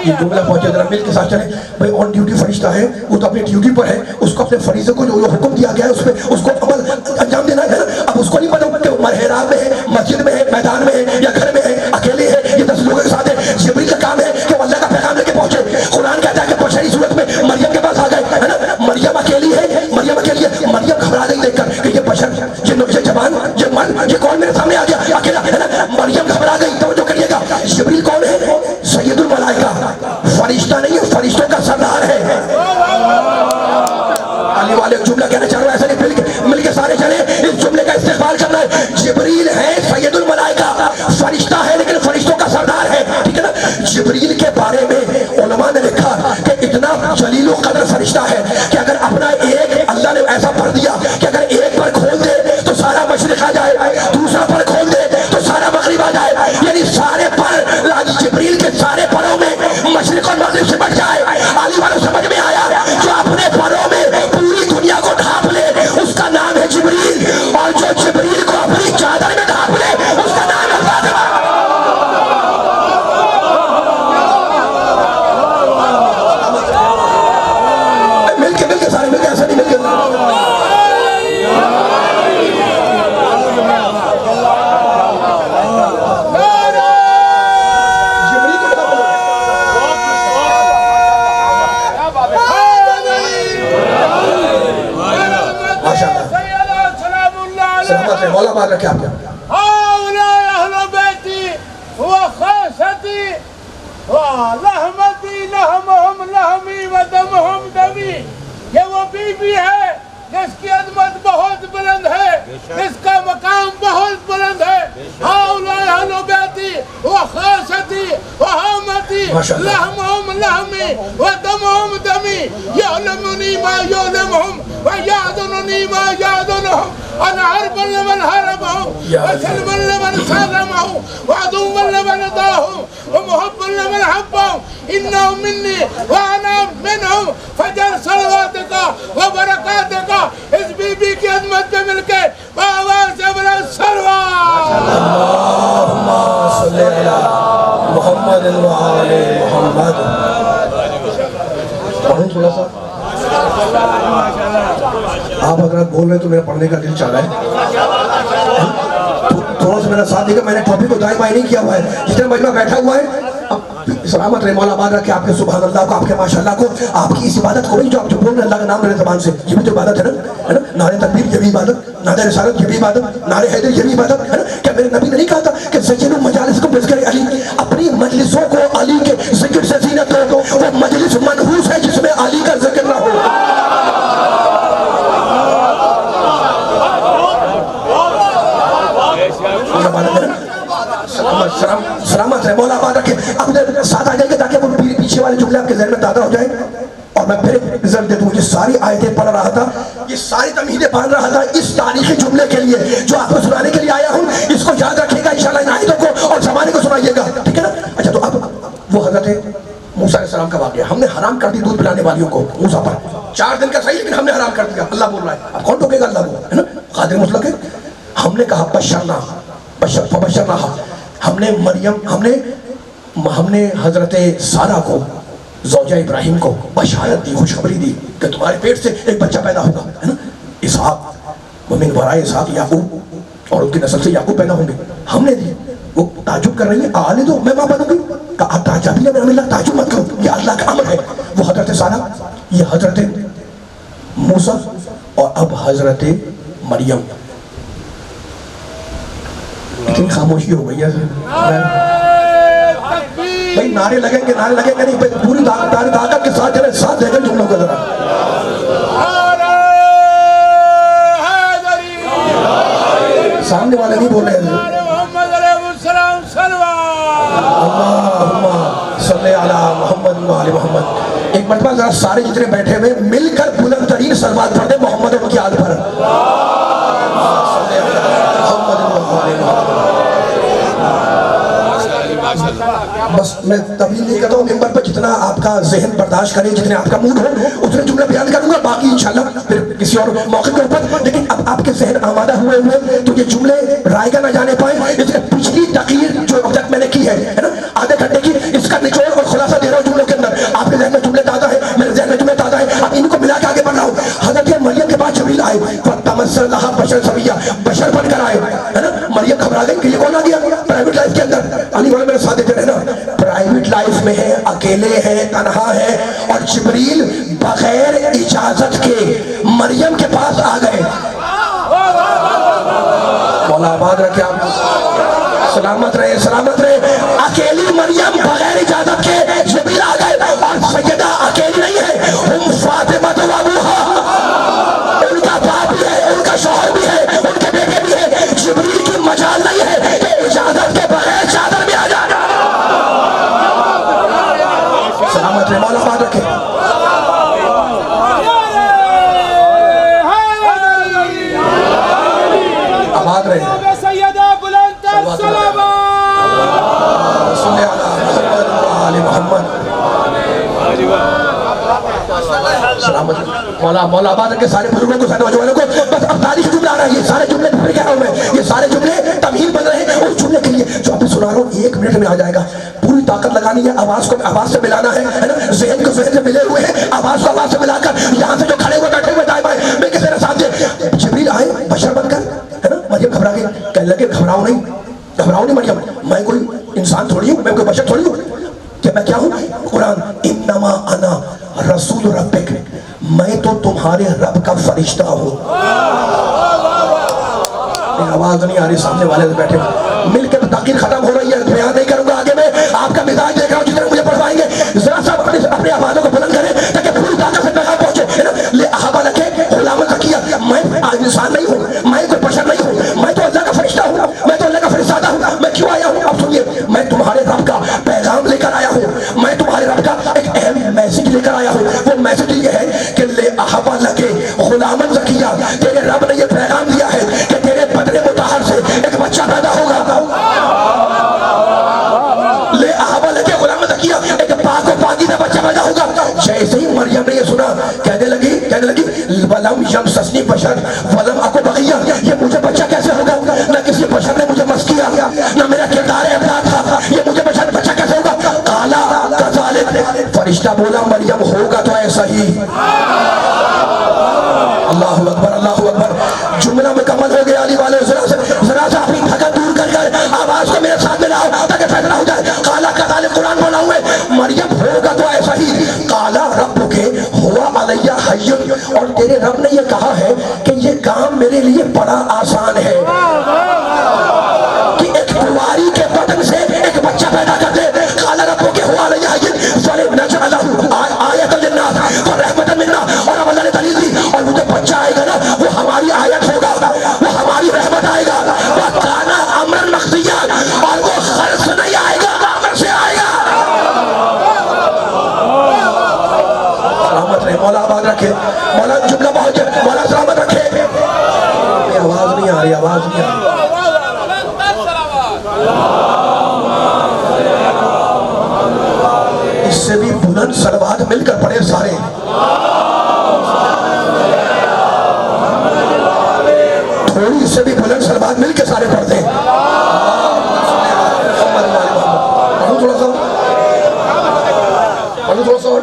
یہ جملہ پہنچے. ذرا مل کے ساتھ چلیں بھائی. آن ڈیوٹی فرشتہ ہے، وہ تو اپنی ڈیوٹی پر ہے، اس کو اپنے فریضے کو جو حکم دیا گیا ہے اس پہ اس کو عمل انجام دینا ہے. اب اس کو نہیں پتا کہ محراب میں ہے، مسجد میں ہے، میدان میں ہے، یا گھر میں ہے، اکیلے ہے، یہ 10 لوگوں کے ساتھ ہے. جبریل کا کام ہے کہ وہ اللہ کا پیغام لے کے پہنچے. قرآن کہتا ہے کہ بشری صورت میں مریم کے پاس آ گئے ہے نا. مریم اکیلی ہے، مریم اکیلی ہے. مریم گھبرا گئی دیکھ کر کہ یہ بشر، یہ جوان، یہ من، یہ کون میرے سامنے آ گیا اکیلا ہے نا. مریم گھبرا گئی. توجہ کریے گا، جبریل کون ہے؟ سید الملائکہ، فرشتہ نہیں ہے، فرشتوں کا سردار ہے. علی والے جملہ کہنا چاہ رہا ہوں، ایسا نہیں، مل کے سارے چلے اس جملے کا استقبال کرنا ہے. جبریل ہے سید الملائکہ، فرشتہ ہے لیکن فرشتوں کا سردار ہے. ٹھیک ہے نا. جبریل کے بارے میں علماء نے لکھا کہ اتنا جلیل و قدر فرشتہ ہے کہ اگر اپنا ایک اللہ نے ایسا بھر دیا کہ اگر ایک پر کھول دے تو سارا مشرق آ جائے، دوسرا پر کھول دے تو سارا مغرب آ جائے. یعنی سارے پر، جبریل کے سارے پروں میں مشرق اور مغرب سے بچ جائے. علی والوں سمجھ میں آیا؟ جو اپنے پروں میں پوری دنیا کو ڈھانپ لے اس کا نام ہے جبریل، اور جو جبریل کو اپنی چادر میں ڈھانپ لے اس کا نام ہے فاطمہ. مل کے سارے مل کے، ایسا نہیں مل کے. مولا بات رکھے آپ کو.
هؤلاء أهل بيتي وخاصتي ولحمتي لحمهم لحمي ودمهم دمي. یہ وہ بیوی ہے جس کی عظمت بہت بلند ہے، جس کا مقام بہت بلند ہے. هؤلاء أهل بيتي وخاصتي وحامتي لحمهم لحمي ودمهم دمي. يعلمني ما يعلمهم ويعذنني ما يعذنهم. أنا حربا لمن حربهم وسلما لمن سلمهم وعدوا لمن داهم ومحبا لمن حبهم. إنهم مني وأنا منهم. فجر صلواتك وبركاتك اس بی بی کی عظمت پہ مل کے بآواز ابر الصلوات.
اللهم صل على محمد وآل محمد. پڑھیں تھوڑا سا. حضرت بول رہے ہیں تو میرا پڑھنے کا دل چاہ رہا ہے. تھوڑا سا میرا ساتھ دے گا. میں نے ٹاپک کو دائیں بائیں نہیں کیا ہوا ہے. جتنے مجمع بیٹھا ہوا ہے سلامت رہے، مولا آباد رکھے آپ کے سبحان اللہ کو، آپ کے ماشاءاللہ کو، آپ کی اس عبادت کو. جو آپ جو بول رہے ہیں اللہ کا نام میرے زبان سے، یہ بھی تو عبادت ہے نا. نعرہ تکبیر یہ بھی عبادت، نعرہ رسالت یہ بھی عبادت، نعرہ حیدر یہ بھی عبادت ہے نا. کیا میرے نبی نے نہیں کہا تھا کہ زینوا مجالسکم بذکر علی؟ اپنی مجلسوں کو علی کے ذکر سے زینت دو. وہ مجلس منحوس ہے جس میں علی کا ذکر نہ ہو. سلامت ہے، مولا آباد رکھے. اب ساتھ آ جائے گا تاکہ وہ پیچھے والے جملے آپ کے ذہن میں تازہ ہو جائے. اور میں پھر رزلٹ دے دوں. یہ ساری آیتیں پڑھ رہا تھا، یہ ساری تمہیدیں باندھ رہا تھا اس تاریخی جملے کے لیے جو آپ کو سنانے کے لیے آیا ہوں. اس کو یاد رکھے گا انشاءاللہ ان آیتوں کو اور زمانے کو سنائیے گا، ٹھیک ہے نا. اچھا تو اب وہ حضرت موسیٰ علیہ السلام کا واقعہ. ہم نے حرام کر دی دودھ پلانے والیوں کو موسیٰ پر. 4 دن کا صحیح لیکن ہم نے حرام کر دیا. اللہ بول رہا ہے، اب کون ٹوکے گا اللہ کو، ہے نا. قادر مطلق ہے. ہم نے کہا بشرنا ہم نے مریم ہم نے حضرت سارہ کو زوجہ ابراہیم کو بشارت دی، خوشخبری دی کہ تمہارے پیٹ سے ایک بچہ پیدا ہوگا، ہے نا. اسحاق ومن وراء اسحاق یعقوب، اور ان کی نسل سے یعقوب پیدا ہوں گے. ہم نے دی. وہ تعجب کر رہی ہے، آنے دو میں ماں بنوں گی. کہا تعجب میں اللہ تعجب مت کرو، یہ اللہ کا امر ہے. وہ حضرت سارہ، یہ حضرت موسیٰ، اور اب حضرت مریم. اتنی خاموشی ہو گئی ہے بھائی. نعرے لگیں گے نہیں، پوری طاقت کے ساتھ چلے. ساتھ دے گا جملوں کو ذرا. سامنے والے نہیں بول رہے ہیں. اللہم صلی علی محمد و آل محمد. ایک مرتبہ ذرا سارے جتنے بیٹھے ہوئے مل کر بلند ترین صلوات پڑھ دیں محمد و ان کی آل پر. صلی علی محمد و آل محمد. بس میں طویل نہیں کرتا ہوں. ممبر پر جتنا آپ کا ذہن برداشت کرے، جتنے آپ کا موڈ ہو اتنے جملے بیان کروں گا. باقی انشاءاللہ پھر کسی اور موقع کے اوپر. لیکن اب آپ کے ذہن آمادہ ہوئے تو یہ جملے رائے گا نہ جانے پائے. اس نے پچھلی تقریر جو اب تک میں نے کی ہے نا آدھے گھنٹے کی، اس کا نچوڑ اور خلاصہ دے رہا ہوں جملوں کے اندر. آپ کے ذہن میں جملے تازہ ہیں، میرے ذہن میں جملے تازہ ہیں. اب ان کو ملا کے آگے بڑھ رہا ہوں. حضرت مریم کے پاس جبریل آئے، فَتَمَثَّلَ لَهَا بَشَرًا سَوِيًّا، بشر بن کر آئے، ہے نا. مریم گھبرا گئی کہ یہ کون آ گیا پرائیویٹ لائف کے اندر. علی والے میرے ساتھ دیتے رہنا. پرائیویٹ لائف میں ہے، اکیلے ہیں، تنہا ہے، اور جبریل بغیر اجازت کے مریم کے پاس آ گئے. مولا آباد رکھے آپ. سلامت رہے. اکیلی مریم بغیر اجازت کے جبریل آ گئے. اور سیدہ اکیلی نہیں ہے، ہم فاطمہ و ابوہا، ان کا باپ بھی ہے، ان کا شوہر بھی ہے، ان کے بیٹے بھی ہے. جبریل کی مجال نہیں ہے کہ اجازت کے بغیر چادر میں آ جانا. سلامت رہے. مولا آباد رکھے. آباد رہے. صلی علی محمد و آل محمد. سلامت. مولا آباد کے سارے بزرگوں کو، سارے نوجوانوں کو. بس اب تاریخ جملہ آ رہا ہے. یہ سارے جملے پھر کہہ رہا ہوں میں، یہ سارے جملے تمہید بن رہے ہیں. اس جملے کے لیے جو آپ سنا رہا ہوں 1 منٹ میں آ جائے گا. پوری طاقت لگانی ہے. آواز کو آواز سے ملانا ہے نا. ذہن کو ذہن سے ملے ہوئے ہیں. آواز کو آواز سے ملا کر یہاں سے جو کھڑے ہوئے بیٹھے ہوئے دائیں بائیں میں کسی نے ساتھ دے. جبریل آئے بشر بن کر، ہے نا. مریم گھبرا گئی. کہنے لگے گھبراؤ نہیں مریم، میں کوئی انسان تھوڑی ہوں، میں کوئی بشر تھوڑی ہوں کہ میں کیا ہوں. قرآن انما انا رسول ربک، میں تو تمہارے رب کا فرشتہ ہوں. آواز نہیں آ رہی. سامنے والے سے بیٹھے مل کے تاخیر ختم ہو رہی ہے. بیان نہیں کروں گا آگے. میں آپ کا مزاج دیکھ رہا ہوں جتنے مجھے پڑھوائیں گے. ذرا سا اپنے آوازوں کو بلند کریں تاکہ پوری طاقت سے پیغام پہنچے. لے احابہ لکھے غلام زکیہ، میں انسان نہیں ہوں، میں کوئی بشر نہیں ہوں، میں تو اللہ کا فرشتہ ہوں، میں تو اللہ کا فرشتہ ہوں. میں کیوں آیا ہوں آپ سنیے. میں تمہارے رب کا پیغام لے کر آیا ہوں. میں تمہارے رب کا ایک اہم میسج لے کر آیا ہوں. وہ میسج یہ ہے کہ لے احابہ لکھے غلام زکیہ، تیرے رب نے یہ پیغام دیا ہے کہ تیرے بدن مطہر سے ایک بچہ پیدا ہوگا. لے احابہ لکھے غلام زکیہ، ایک پاک و پاکیزہ بچہ پیدا ہوگا. جیسے ہی مریم نے یہ سنا کہنے لگی ولم یمسسنی بشر ولم اکو بغیہ، یہ مجھے بچہ کیسے ہوگا؟ نہ کسی بشر نے مجھے مس کیا، نہ میرا کردار ابدا تھا، یہ مجھے بچہ کیسے ہوگا؟ قالا کذالک، فرشتہ بولا مریم ہوگا تو ایسا ہی. اللہ اکبر. ربک ہوا علی حی، اور تیرے رب نے یہ کہا ہے کہ یہ کام میرے لیے بڑا آسان ہے کہ ایک کنواری کے بدن سے ایک بچہ پیدا کر دے. قال ربک ہوا علی حی فلنجعلہ آیۃ للناس ورحمۃ منا، اور اب اللہ نے دلیل دی، اور وہ جو بچہ آئے گا نا وہ ہماری آیت ہوگا، وہ ہماری رحمت آئے گا. وَكَانَ أَمْرًا مَقْضِيًّا، اور وہ خرچ نہیں آئے گا، امر سے آئے گا. سلامت رہے، مولا آباد رکھے، مولا جملہ بہت ہے، مولا سلامت رکھے. آواز نہیں آ رہی، آواز نہیں آ رہی. اس سے بھی بلند صلوات مل کر پڑھے سارے. تھوڑی اس سے بھی بلند صلوات مل کے سارے پڑھتے ہیں. پڑھوں تھوڑا سا، پڑھوں تھوڑا سا اور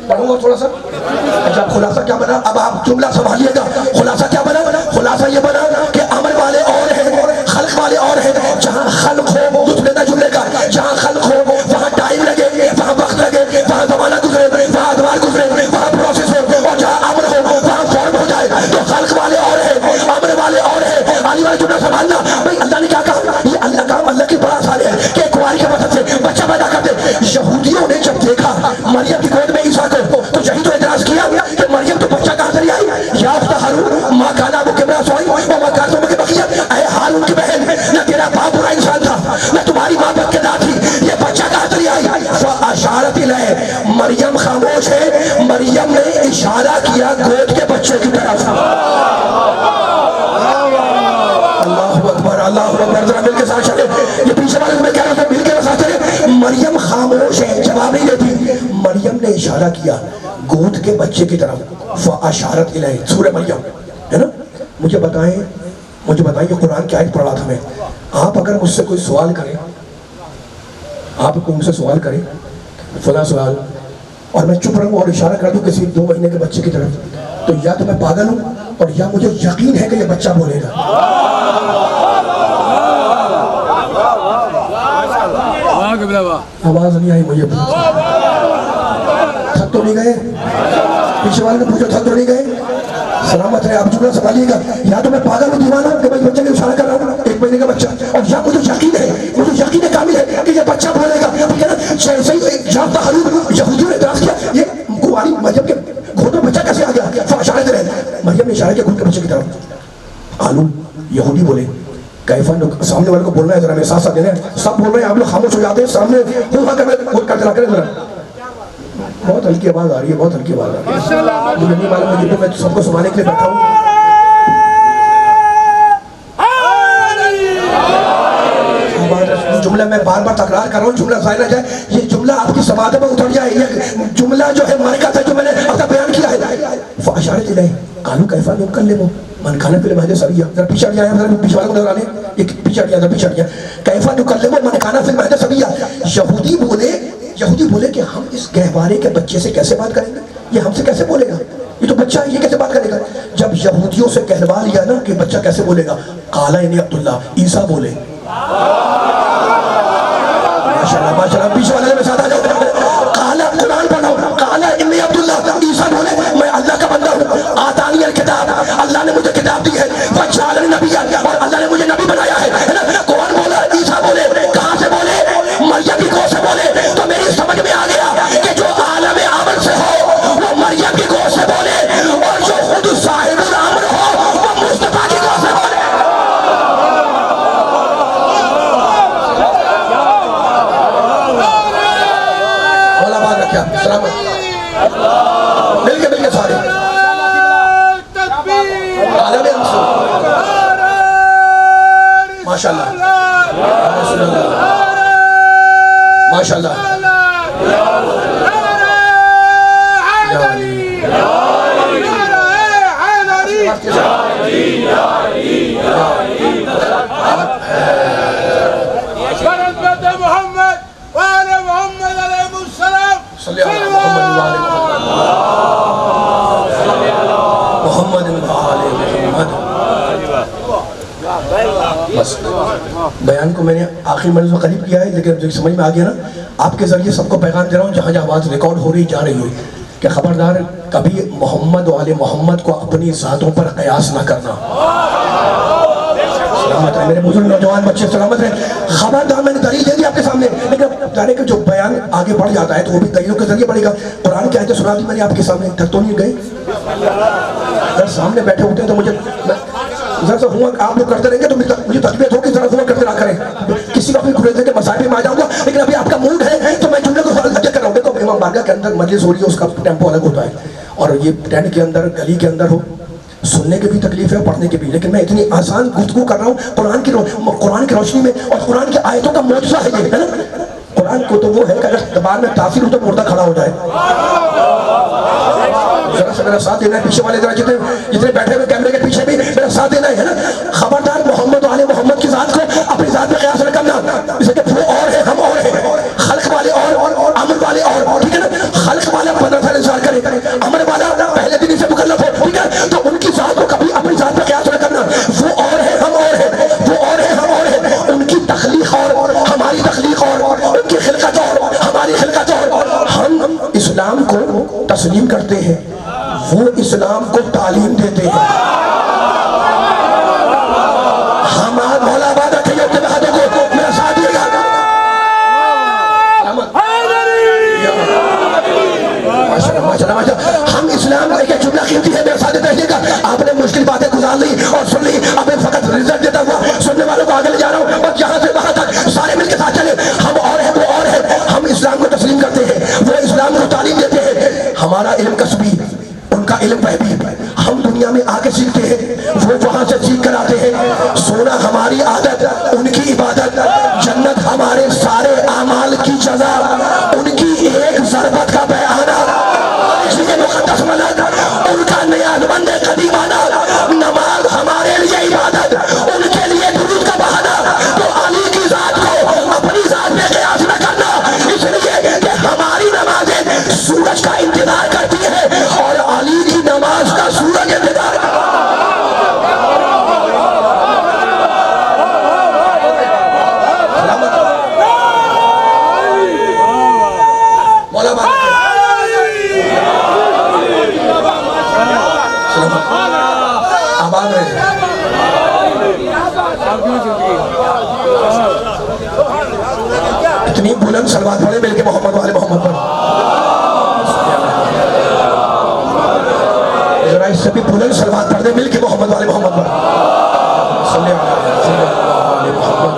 پڑھوں گا تھوڑا سا. اچھا خلاصہ کیا بنا؟ اب آپ جملہ سنبھالیے گا. خلاصہ کیا بنا؟ خلاصہ یہ بنا کہ عمل والے اور ہیں، خلق والے اور ہیں. جہاں خلق ہو دوسرے نہ جملے کا، جہاں خلق ہو وہاں ٹائم لگے، وہاں وقت لگے، وہاں زمانہ گزرے، وہاں ادوار گزرے، وہاں پروسیس ہو، اور جہاں امر ہو وہاں فورم ہو جائے. تو خلق والے اور ہیں، امر والے اور ہیں. آنے والا جملہ سنبھالنا. بھائی اللہ نے کیا کہا؟ یہ اللہ کام اللہ کی بڑا آسان ہے کہ ایک کنواری کے بدن سے بچہ پیدا کر دے. یہودیوں نے جب دیکھا مریم کی گود میں عیسیٰ کو تو یہی تو اعتراض کیا کہ مریم تو بچہ کہاں سے لے آئی؟ یا اخت ہارون ما کان ابوک امرأ سوء وما کانت امک بغیا. اے ہارون کی بہن، نہ تیرا باپ برا انسان تھا نہ تمہاری ماں بدکردار تھی، یہ بچہ کہاں سے لے آئی؟ فاشارت الیہ، مریم خاموش ہے، مریم نے اشارہ کیا گود کے بچے کی طرف. اللہ اکبر، اللہ اکبر. ذرا مل کے ساتھ چلے. یہ پیچھے والے میں کہہ رہا تھا، مل کے ساتھ چلے. مریم خاموش ہے، جواب نہیں دیتی. مریم نے اشارہ کیا گود کے بچے کی طرف. فاشارت الیہ، سورہ مریم ہے نا. مجھے بتائیں یہ قرآن کی آیت پڑھ رہا تھا میں. آپ اگر مجھ سے کوئی سوال کریں، آپ کو مجھ سے سوال کریں فلاں سوال، اور میں چپ رہوں اور اشارہ کر دوں کسی 2 مہینے کے بچے کی طرف، تو یا تو میں پاگل ہوں اور یا مجھے یقین ہے کہ یہ بچہ بولے گا. آواز نہیں آئی مجھے. تھک تو نہیں گئے؟ پیچھے والے نے پوچھو تھک تو نہیں گئے؟ سلامت رہے. آپ جملہ سنبھالیے گا. یا تو میں پاگل ہوں دیوانہ کہ میں بچے کے اشارہ کر رہا ہوں 1 مہینے کا بچہ، اور یا مجھے یقین کامل ہے کہ یہ بچہ بولے گا. یہودیوں نے اعتراض کیا یہ کنواری مریم کے گود میں بچہ کیسے آ گیا؟ فاشارت الیہ، مریم نے اشارہ کیا گود کے بچے کی طرف. قالوا، یہودی بولے، کیفا، سامنے والے کو بولنا ہے، ذرا میرے ساتھ ساتھ دینا ہے. سب بول رہے ہیں، آپ لوگ خاموش ہو جاتے ہیں. سامنے کرتے رہا کریں ذرا. بہت ہلکی آواز آ رہی ہے، بہت ہلکی آواز آ رہی ہے. مجھے نہیں معلوم ہے، میں سب کو سنبھالنے کے لیے بیٹھا ہوں. جملہ میں بار بار تکرار کر رہا ہوں، جملہ ضائع نہ جائے. یہ جملہ آپ کی سماعتوں میں اتر جائے. یہ جملہ جو ہے مرکز ہے جو میں نے اب تک بیان کیا ہے. فاشارت الیہ، قالوا کیف نکلم من کان فی المہد صبیا. ذرا پیچھے ہٹ جائیں، ذرا پیچھے والوں کو نظر آنے. یہ پیچھے ہٹ جائیں، پیچھے ہٹ جائیں. کیف نکلم من کان فی المہد صبیا. یہودی بولے کہ ہم اس گہوارے کے بچے سے کیسے بات کریں گے؟ یہ ہم سے کیسے بولے گا؟ یہ تو بچہ ہے، یہ کیسے بات کرے گا؟ جب یہودیوں سے کہلوا لیا نا کہ بچہ کیسے بولے گا، قال انی عبداللہ، عیسیٰ بولے. ماشاءاللہ ماشاءاللہ. پیچھے والے میں ساتھ آ جاؤ. قال، قرآن پڑھو، قال انی عبداللہ، عیسیٰ بولے میں اللہ کا بندہ ہوں. آتانی الکتاب، اللہ نے مجھے کتاب دی ہے. وجعلنی نبیا، اور اللہ نے مجھے نبی بنایا ہے. کون بولا؟ عیسیٰ بولے. کہاں سے بولے؟ مریم کی گود سے بولے. تو میری سمجھ میں آ گیا کہ جو عالم عمل سے ہو وہ مریم کی گود سے بولے، اور جو خود صاحب الامر ہو وہ مصطفیٰ کی گود سے بولے. مولا بات رکھا. سلامت. مل کے سارے عالم رسول. ماشاءاللہ ماشاءاللہ.
محمد وآل محمد علیہ السلام.
صلی اللہ محمد وآل محمد. بس بیان کو میں نے آخری مرض میں قریب کیا ہے، لیکن جو سمجھ میں آ گیا نا، آپ کے ذریعے سب کو پیغام دے رہا ہوں جہاں جہاں آواز ریکارڈ ہو رہی جا رہی ہو کہ خبردار کبھی محمد و آل محمد کو اپنی ذاتوں پر قیاس نہ کرنا۔ سلامت رہے میرے بزرگ نوجوان بچے، سلامت رہے۔ خبردار میں نے دلیل دے دی آپ کے سامنے، لیکن اب جانے کہ جو بیان آگے بڑھ جاتا ہے تو وہ بھی دلیلوں کے ذریعے بڑھے گا۔ قرآن کی آیتیں سنا دی میں نے آپ کے سامنے، تھک تو نہیں گئے؟ اگر سامنے بیٹھے ہوتے ہیں تو مجھے ذرا سا ہوا آپ لوگ کرتے رہیں گے تو مجھے تقویت ہوگی، ذرا ہوا کرتے نہ کریں۔ کسی وقت بھی کھلے تھے کہ مسائل میں آ جاؤں گا، لیکن ابھی آپ کا موڈ ہے تو میں جملے کو حجت کر رہا ہوں۔ دیکھو امام بارگاہ کے اندر مجلس ہو رہی ہے، اس کا ٹیمپو الگ ہوتا ہے، اور یہ ٹینٹ کے اندر گلی کے اندر ہو، سننے کے بھی تکلیف ہے پڑھنے کے بھی، لیکن میں اتنی آسان گفتگو کر رہا ہوں قرآن کی روشنی میں، اور قرآن کی آیتوں کا معجزہ ہے یہ، ہے نا؟ قرآن کو تو وہ ہے کہ اگر دبار میں تاثیر ہو تو مردہ کھڑا ہو جائے۔ ذرا سا میرا ساتھ دینا ہے، پیچھے والے ذرا جتنے بیٹھے ہوئے کیمرے کے پیچھے بھی میرا ساتھ دینا ہے نا۔ خبردار محمد و آل محمد کی ذات کو اپنی ذات میں قیاس نہ کرنا، اسے کہ وہ اور ہے ہم اور ہیں، خلق والے اور عمل والے اور، ٹھیک ہے نا؟ خلق والا 15 سال انتظار کرے، عمل والا پہلے دن سے مکلف ہو، ٹھیک ہے؟ تو ان کی ذات کو کبھی اپنی ذات میں قیاس نہ کرنا۔ وہ اور ہے ہم اور ہیں، وہ اور ہے ہم اور ہیں، ان کی تخلیق اور ہماری تخلیق اور، ان کی خلقت اور ہماری خلقت اور۔ ہم اسلام کو تسلیم کرتے ہیں، وہ اسلام کو تعلیم دیتے ہیں۔ ہمارا مولا آباد رکھے گا اپنے ہاتھوں کو، میرا ساتھ دے گا۔ ہم اسلام کو ایک جملہ قیمتی ہے، میرا ساتھ دیتا رہیے گا۔ آپ نے مشکل باتیں گزار لی اور سن لی، اب میں فقط رزلٹ دیتا ہوا سننے والوں کو آگے لے جا رہا ہوں، بس یہاں سے وہاں تک سارے مل کے ساتھ چلے۔ ہم اور ہیں وہ اور ہیں، ہم اسلام کو تسلیم کرتے ہیں، وہ اسلام کو تعلیم دیتے ہیں۔ ہمارا علم کسبی، ان کا علم غیبی، ہم دنیا میں آ کے سیکھتے ہیں، وہ وہاں سے سیکھ کر آتے ہیں۔ سونا ہماری عادت، ان کی عبادت، جنت ہمارے سارے اعمال کی جزا، ان کی ایک ضربت کا بیانہ، اسی کے مقدس ملک، ان کا نیاز مند قدیمانہ، نماز ہمارے لیے عبادت، ان کے لیے درود کا بہانہ۔ تو علی کی ذات کو اپنی ذات میں قیاس نہ کرنا، اس لیے کہ ہماری نمازیں سورج کا انتظار کرتی ہے اور علی کی نماز کا سورج انتظار کرتا ہے۔ مولا بات آباد رہے۔ اتنی بلند صلوات پڑھے مل کے محمد والے محمد پر، ذرا اس سے بھی بلند صلوات پڑھ دے مل کے محمد والے محمد پر۔ صلی اللہ علیہ محمد۔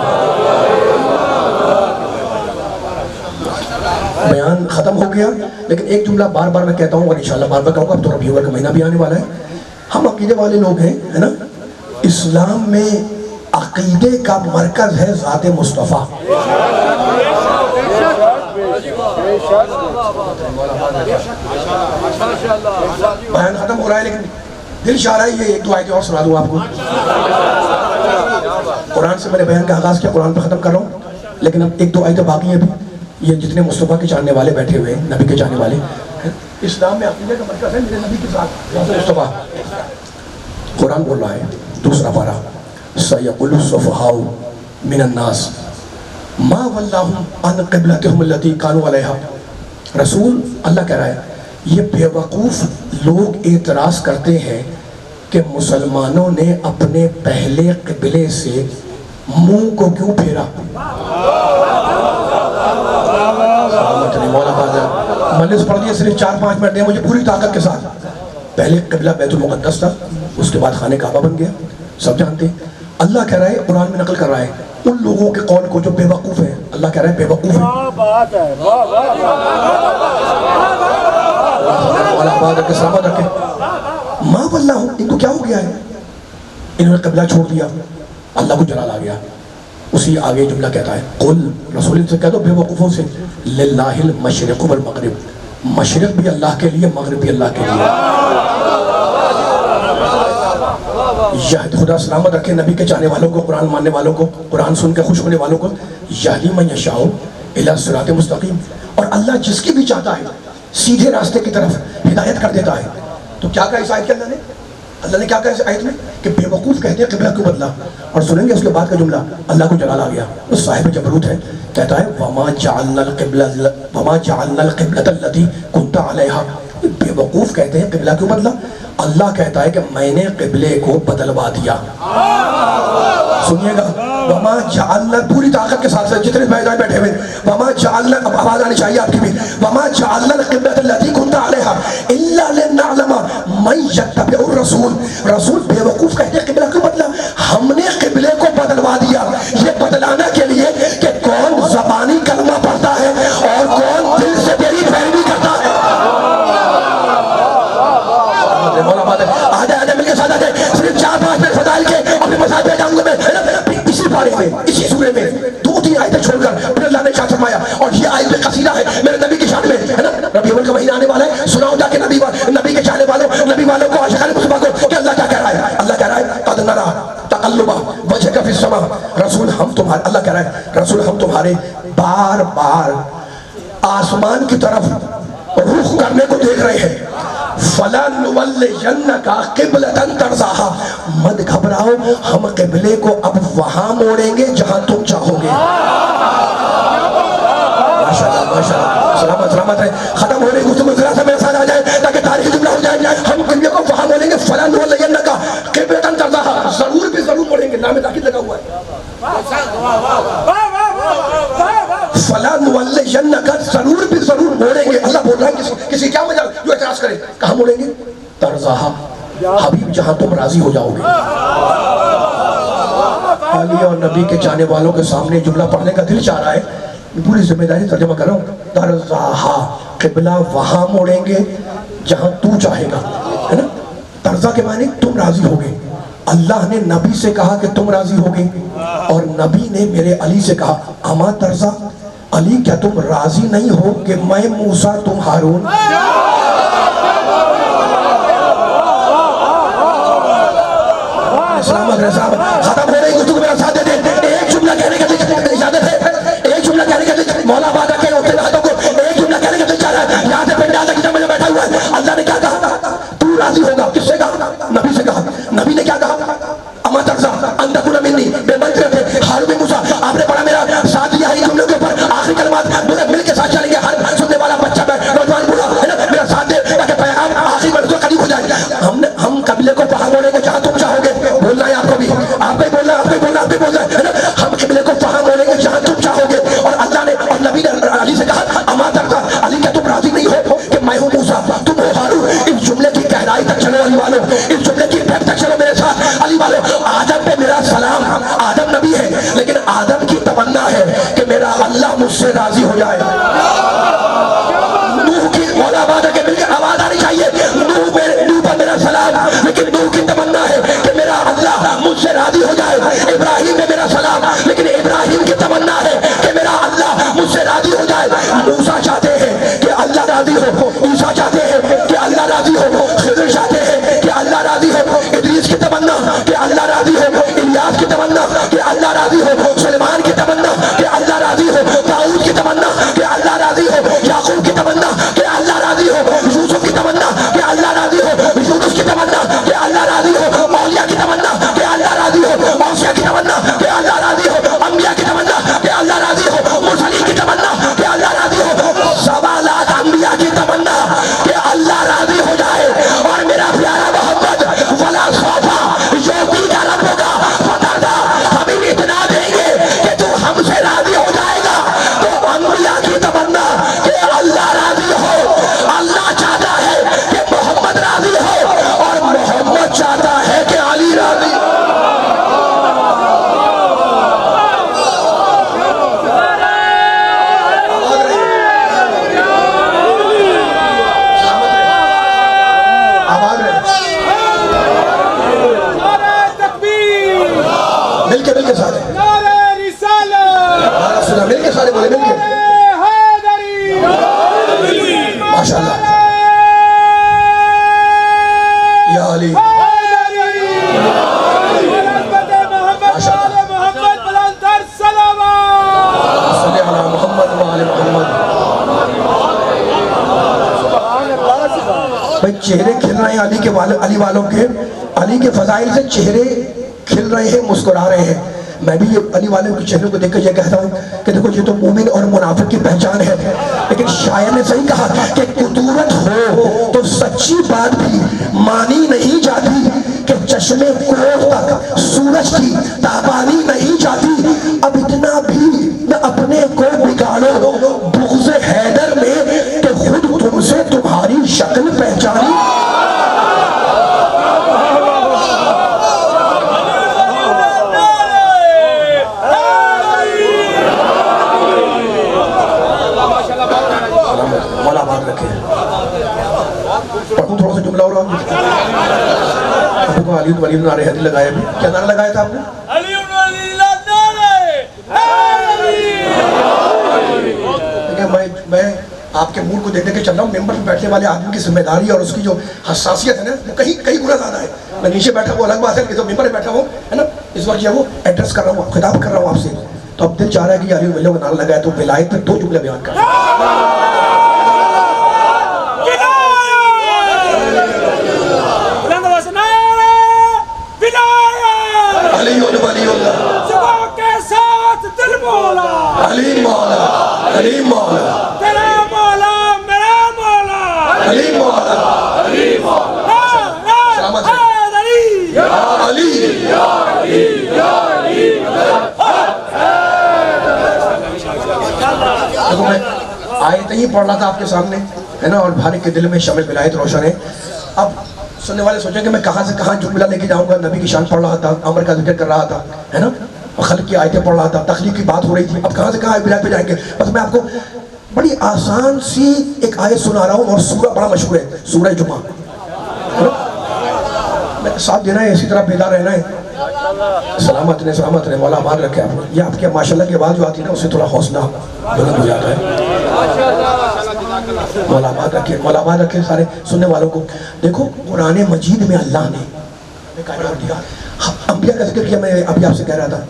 بیان ختم ہو گیا، لیکن ایک جملہ بار بار میں کہتا ہوں اور انشاءاللہ بار بار کہوں گا، اب تو ربیع الاول کا مہینہ بھی آنے والا ہے۔ ہم عقیدے والے لوگ ہیں، ہے نا؟ اسلام میں عقیدے کا مرکز ہے ذات مصطفیٰ۔ بیان ختم ہو رہا ہے، لیکن دل چاہ رہا ہے یہ ایک دو آیتیں اور سنا دوں آپ کو۔ قرآن سے میں نے بیان کا آغاز کیا، قرآن پہ ختم کر رہا ہوں، لیکن اب ایک دو آیتیں باقی ہیں بھی۔ یہ جتنے مصطفیٰ کے جاننے والے بیٹھے ہوئے ہیں، نبی کے جاننے والے، اسلام میں عقیدے کا مرکز ہے میرے نبی کے ساتھ ذات مصطفیٰ۔ قرآن بول رہا ہے، دوسرا پارہ، سَيَقُولُ السُّفَهَاءُ مِنَ النَّاسِ مَا وَلَّاهُمْ عَنْ قِبْلَتِهُمُ الَّتِي كَانُوا عَلَيْهَا۔ رسول اللہ کہہ رہا ہے یہ بے وقوف لوگ اعتراض کرتے ہیں کہ مسلمانوں نے اپنے پہلے قبلے سے منہ کو کیوں پھیرا۔ مجلس پڑھ دیے، صرف 4-5 منٹ دیں مجھے پوری طاقت کے ساتھ۔ پہلے قبلہ بیت المقدس تھا، اس کے بعد خانہ کعبہ بن گیا، سب جانتے ہیں۔ اللہ کہہ رہا ہے، قرآن میں نقل کر رہا ہے ان لوگوں کے قول کو جو بے وقوف ہیں، اللہ کہہ رہا ہے بے وقوف ہیں۔ اللہ بات رکھے، سلامت رکھے۔ ماں واللہ، ان کو کیا ہو گیا ہے؟ انہوں نے قبلہ چھوڑ دیا، اللہ کو جلال آ گیا۔ اسی آگے جملہ کہتا ہے، قل، رسول سے کہہ دو بے وقوفوں سے، للہ المشرق والمغرب، مشرق بھی اللہ کے لیے، مغرب بھی اللہ کے لیے۔ خدا سلامت رکھے نبی کے چاہنے والوں کو، قرآن ماننے والوں کو، قرآن سن کے خوش ہونے والوں کو، یہدی من یشاء الی صراط مستقیم۔ اور اللہ جس کی بھی چاہتا ہے سیدھے راستے کی طرف ہدایت کر دیتا ہے۔ تو کیا کہا اس آیت کے اللہ نے؟ اللہ نے کیا کہا اس آیت میں کہ بے وقوف کہتے ہیں قبلہ کیوں بدلا، اور سنیں گے اس کے بعد کا جملہ، اللہ کو جلال آ گیا، اس صاحب جبروت ہے، کہتا ہے وَمَا جَعَلْنَا الْقِبْلَةَ الَّتِي كُنْتَ عَلَيْهَا، بے وقوف کہتے ہیں قبلہ کیوں بدلا، اللہ کہتا ہے کہ میں نے قبلے کو بدلوا دیا۔ سنیے گا، وما جعلنا، پوری طاقت کے ساتھ جتنے بیدائے بیٹھے ہوئے، وما جعلنا، اب آواز آنی چاہیے آپ کی بھی، وما جعلنا القبلۃ التي كنت عليها الا لنعلم من يتبع الرسول، رسول بے وقوف کہتے ہیں قبلہ کیوں بدلا، ہم نے قبلے کو بدلوا دیا، یہ بدلانا کے لیے کہ کون زبانی کلمہ پڑھتا ہے اور کون دل سے تیری پیروی کرتا ہے۔ مولا بات ہے، آجائے مل کے ساتھ آجائے، صرف 4-5 منٹ فضائل کے اپنے مسائل پہ جاؤں گا میں، اسی بارے میں، اسی سورے میں 2-3 آیتیں چھوڑ کر پھر اللہ نے ارشاد فرمایا، اور یہ آیت قصیدہ ہے میرے نبی کی شان میں، ہے نا، ربیع الاول کا مہینہ آنے والا ہے، سناؤ جا کے نبی کے چاہنے والوں، نبی والوں کو، عاشقان مصطفیٰ کو کہ اللہ کیا کہہ رہا ہے، اللہ کہہ رہا ہے قد نرا تقلب وجهك فی السماء، رسول ہم تمہارے، اللہ کہہ رہا ہے رسول ہم تمہارے بار بار آسمان کی طرف رخ کرنے کو دیکھ رہے ہیں، فَلَنُوَلِّيَنَّكَ قِبْلَةً تَرْضَاهَا، مت گھبراؤ ہم قبلے کو اب وہاں موڑیں گے جہاں تم چاہو گے۔ ماشاءاللہ ماشاءاللہ، سلامت سلامت ہے، ختم ہونے کی گفتگو ذرا سا میرے ساتھ آ جائے تاکہ تاریخی جملہ ہو جائے، ہم قبلے کو وہاں موڑیں گے، فَلَنُوَلِّيَنَّكَ قِبْلَةً تَرْضَاهَا، ضرور بھی ضرور موڑیں گے، نام تاکید لگا ہوا ہے، فَلَنُوَلِّيَنَّكَ ضرور بھی ضرور موڑیں گے، اللہ بول رہا ہے کسی کیا مجال جو اعتراض کرے، کہاں موڑیں گے؟ ترضاها، حبیب جہاں تم راضی ہو جاؤ گے۔ علی اور نبی کے چاہنے والوں کے سامنے جملہ پڑھنے کا دل چاہ رہا ہے، پوری ذمہ داری ترجمہ کر رہا ہوں، ترضاها، قبلہ وہاں موڑیں گے جہاں تو چاہے گا، ہے نا، ترضا کے معنی تم راضی ہوگے، اللہ نے نبی سے کہا کہ تم راضی ہوگے، اور نبی نے میرے علی سے کہا اما ترضا، علی کیا تم راضی نہیں ہو کہ میں موسیٰ تم ہارون؟ سلامت رہے صاحب، ختم ہو رہی گفتگو میرا ساتھ دے دیں، ایک جملہ کہنے کا دل اجازت ہے، ایک جملہ کہنے کا دل، مولا بادہ کے ہوتے ہاتھوں کو ایک جملہ کہنے کا دل چاہ رہا ہے، یہاں سے پنڈال تک جب میں بیٹھا ہوا ہے، اللہ نے کیا کہا؟ تو راضی ہوگا، کس سے کہا؟ نبی سے کہا، نبی نے کیا کہا؟ اما ترضا ان تکون منی، بے منظر تھے ہارون بن موسیٰ، آپ نے پڑھا میرا ساتھ دیا ہے جملوں کے اوپر، آخری کلمات بولے مل کے ساتھ چلیں گے، ہر سننے والا بچہ نوجوان بولا ہے نا، میرا ساتھ دے تاکہ پیغام آخری مرتبہ قریب ہو جائے، ہم قبلے کو وہاں موڑیں گے جہاں تم چاہو گے، بولنا ہے آپ کو بھی، آپ بھی بولنا ہے، آپ بھی بولنا ہے، آپ بھی بولنا ہے نا، ہم قبلے کو وہاں موڑیں گے جہاں تم چاہو گے، اور اللہ نے اور نبی نے علی سے کہا اما ترضا، علی کیا تم راضی نہیں ہو کہ میں ہوں موسیٰ تم ہو ہارون؟ اس جملے کی گہرائی تک چلو علی والوں، اس جملے کی ڈیپتھ تک چلو میرے ساتھ علی والوں، آدم پہ میرا سلام، آدم نبی ہے لیکن آدم کی تمنا ہے کہ میرا اللہ مجھ سے راضی ہو جائے، نوح کی مولا بادہ کے مل کے آواز آنی چاہیے، نوح پر میرا سلام، لیکن نوح کی تمنا ہے کہ میرا اللہ مجھ سے راضی ہو جائے، ابراہیم میں میرا سلام، لیکن ابراہیم کی تمنا ہے کہ میرا اللہ مجھ سے راضی ہو جائے، موسیٰ چاہتے ہیں کہ اللہ راضی ہو، عیسیٰ چاہتے ہیں کہ اللہ راضی ہو، خضر چاہتے ہیں کہ اللہ راضی ہو، ادریس کی تمنا کہ اللہ راضی ہو، الیاس کی تمنا کہ اللہ راضی ہو، سلیمان کی تمنا کہ اللہ راضی ہو، داؤد کی تمنا کہ اللہ راضی ہو، یعقوب کی تمنا کہ اللہ راضی ہو، یوسف کی تمنا کہ اللہ راضی ہو، یونس کی تمنا کہ اللہ راضی ہو، اولیاء کی تمنا کہ اللہ راضی ہو، اوصیاء کی تمنا کہ اللہ راضی ہو، انبیاء کی تمنا کہ اللہ راضی ہو، مرسلین کی تمنا کہ اللہ راضی ہو، سوالات انبیاء کی تمنا کہ اللہ راضی ہو جائے، اور میرا پیارا محمد ولا صوفا یوتی کا رب ہوگا فتردا، ہمیں اتنا دیں گے کہ تو ہم سے راضی ہو جائے گا، تو انبیاء کی تمنا کہ اللہ راضی ہو، اللہ چاہتا ہے کہ محمد راضی ہو، اور محمد چاہتا ہے کہ علی راضی ہو۔ مل کے ساتھ مل کے سارے بولے، مل کے ماشاءاللہ یا علی صلی علی محمد وآل محمد۔ بھئی چہرے کھل رہے ہیں علی والوں کے، علی کے فضائل سے چہرے کھل رہے ہیں، مسکرا رہے ہیں. میں بھی یہ علی والے کے چہرے کو دیکھ کر یہ کہتا ہوں کہ دیکھو یہ تو مومن اور منافق کی پہچان ہے. لیکن شاعر نے صحیح کہا کہ قدوت ہو تو سچی بات بھی مانی نہیں جاتی کہ چشمے کوہ تک سورج کی تابانی نہیں جاتی. اب اتنا بھی نہ اپنے کو بگاڑو بغض حیدر میں کہ خود تم سے تمہاری شکل پہچانی. مولا بات رکھے. پڑھوں تھوڑا سا جملہ اور آپ کو علی ولی نعرے حدی لگایا بھی. کیا نعرہ لگایا تھا آپ نے؟
علی ولی نعرے.
میں آپ کے موڈ کو دیکھ کے چل رہا ہوں. ممبر پہ بیٹھنے والے آدمی کی ذمہ داری اور اس کی جو حساسیت ہے نا وہ کئی گنا زیادہ ہے. میں نیچے بیٹھا ہوں الگ بات ہے، کہ ممبر پہ بیٹھا ہوں ہے نا، اس وقت یہ وہ ایڈریس کر رہا ہوں، خطاب کر رہا ہوں آپ سے. تو اب دل چاہ رہا ہے کہ علی ولی کا نعرہ لگایا تو ولایت پہ 2 جملے بیان کر. علی ولی اللہ
صبح کے ساتھ دل مولا،
علی مولا، علی مولا،
تیرا مولا میرا مولا،
علی مولا، علی مولا. سلامت ہے.
علی
یا علی، یا علی، یا علی. دیکھو میں آیت ہی پڑھ رہا تھا آپ کے سامنے ہے نا، اور ہر ایک کے دل میں شمع ولایت روشن ہے. اب سننے والے سوچیں کہ میں کہاں سے کہاں جملہ لے کے جاؤں گا. نبی کی شان پڑھ رہا تھا، امر کا ذکر کر رہا تھا ہے نا، خلق کی آیتیں پڑھ رہا تھا، تخلیق کی بات ہو رہی تھی. اب کہاں سے کہاں ولایت پہ جائیں گے. بس میں آپ کو بڑی آسان سی ایک آیت سنا رہا ہوں، اور سورہ بڑا مشہور ہے، سورہ جمعہ. ساتھ دینا ہے، اسی طرح بیدار رہنا ہے. سلامت رہے، سلامت رہے. مولا امان رکھے آپ کو. یہ آپ کے ماشاءاللہ کی آواز جو آتی ہے نا، اس سے تھوڑا حوصلہ بلند ہو جاتا ہے. مولا امان رکھے، مولا امان رکھے سارے سننے والوں کو. دیکھو قرآن مجید میں اللہ نے دیا انبیاء کا ذکر کیا. میں ابھی آپ سے کہہ رہا تھا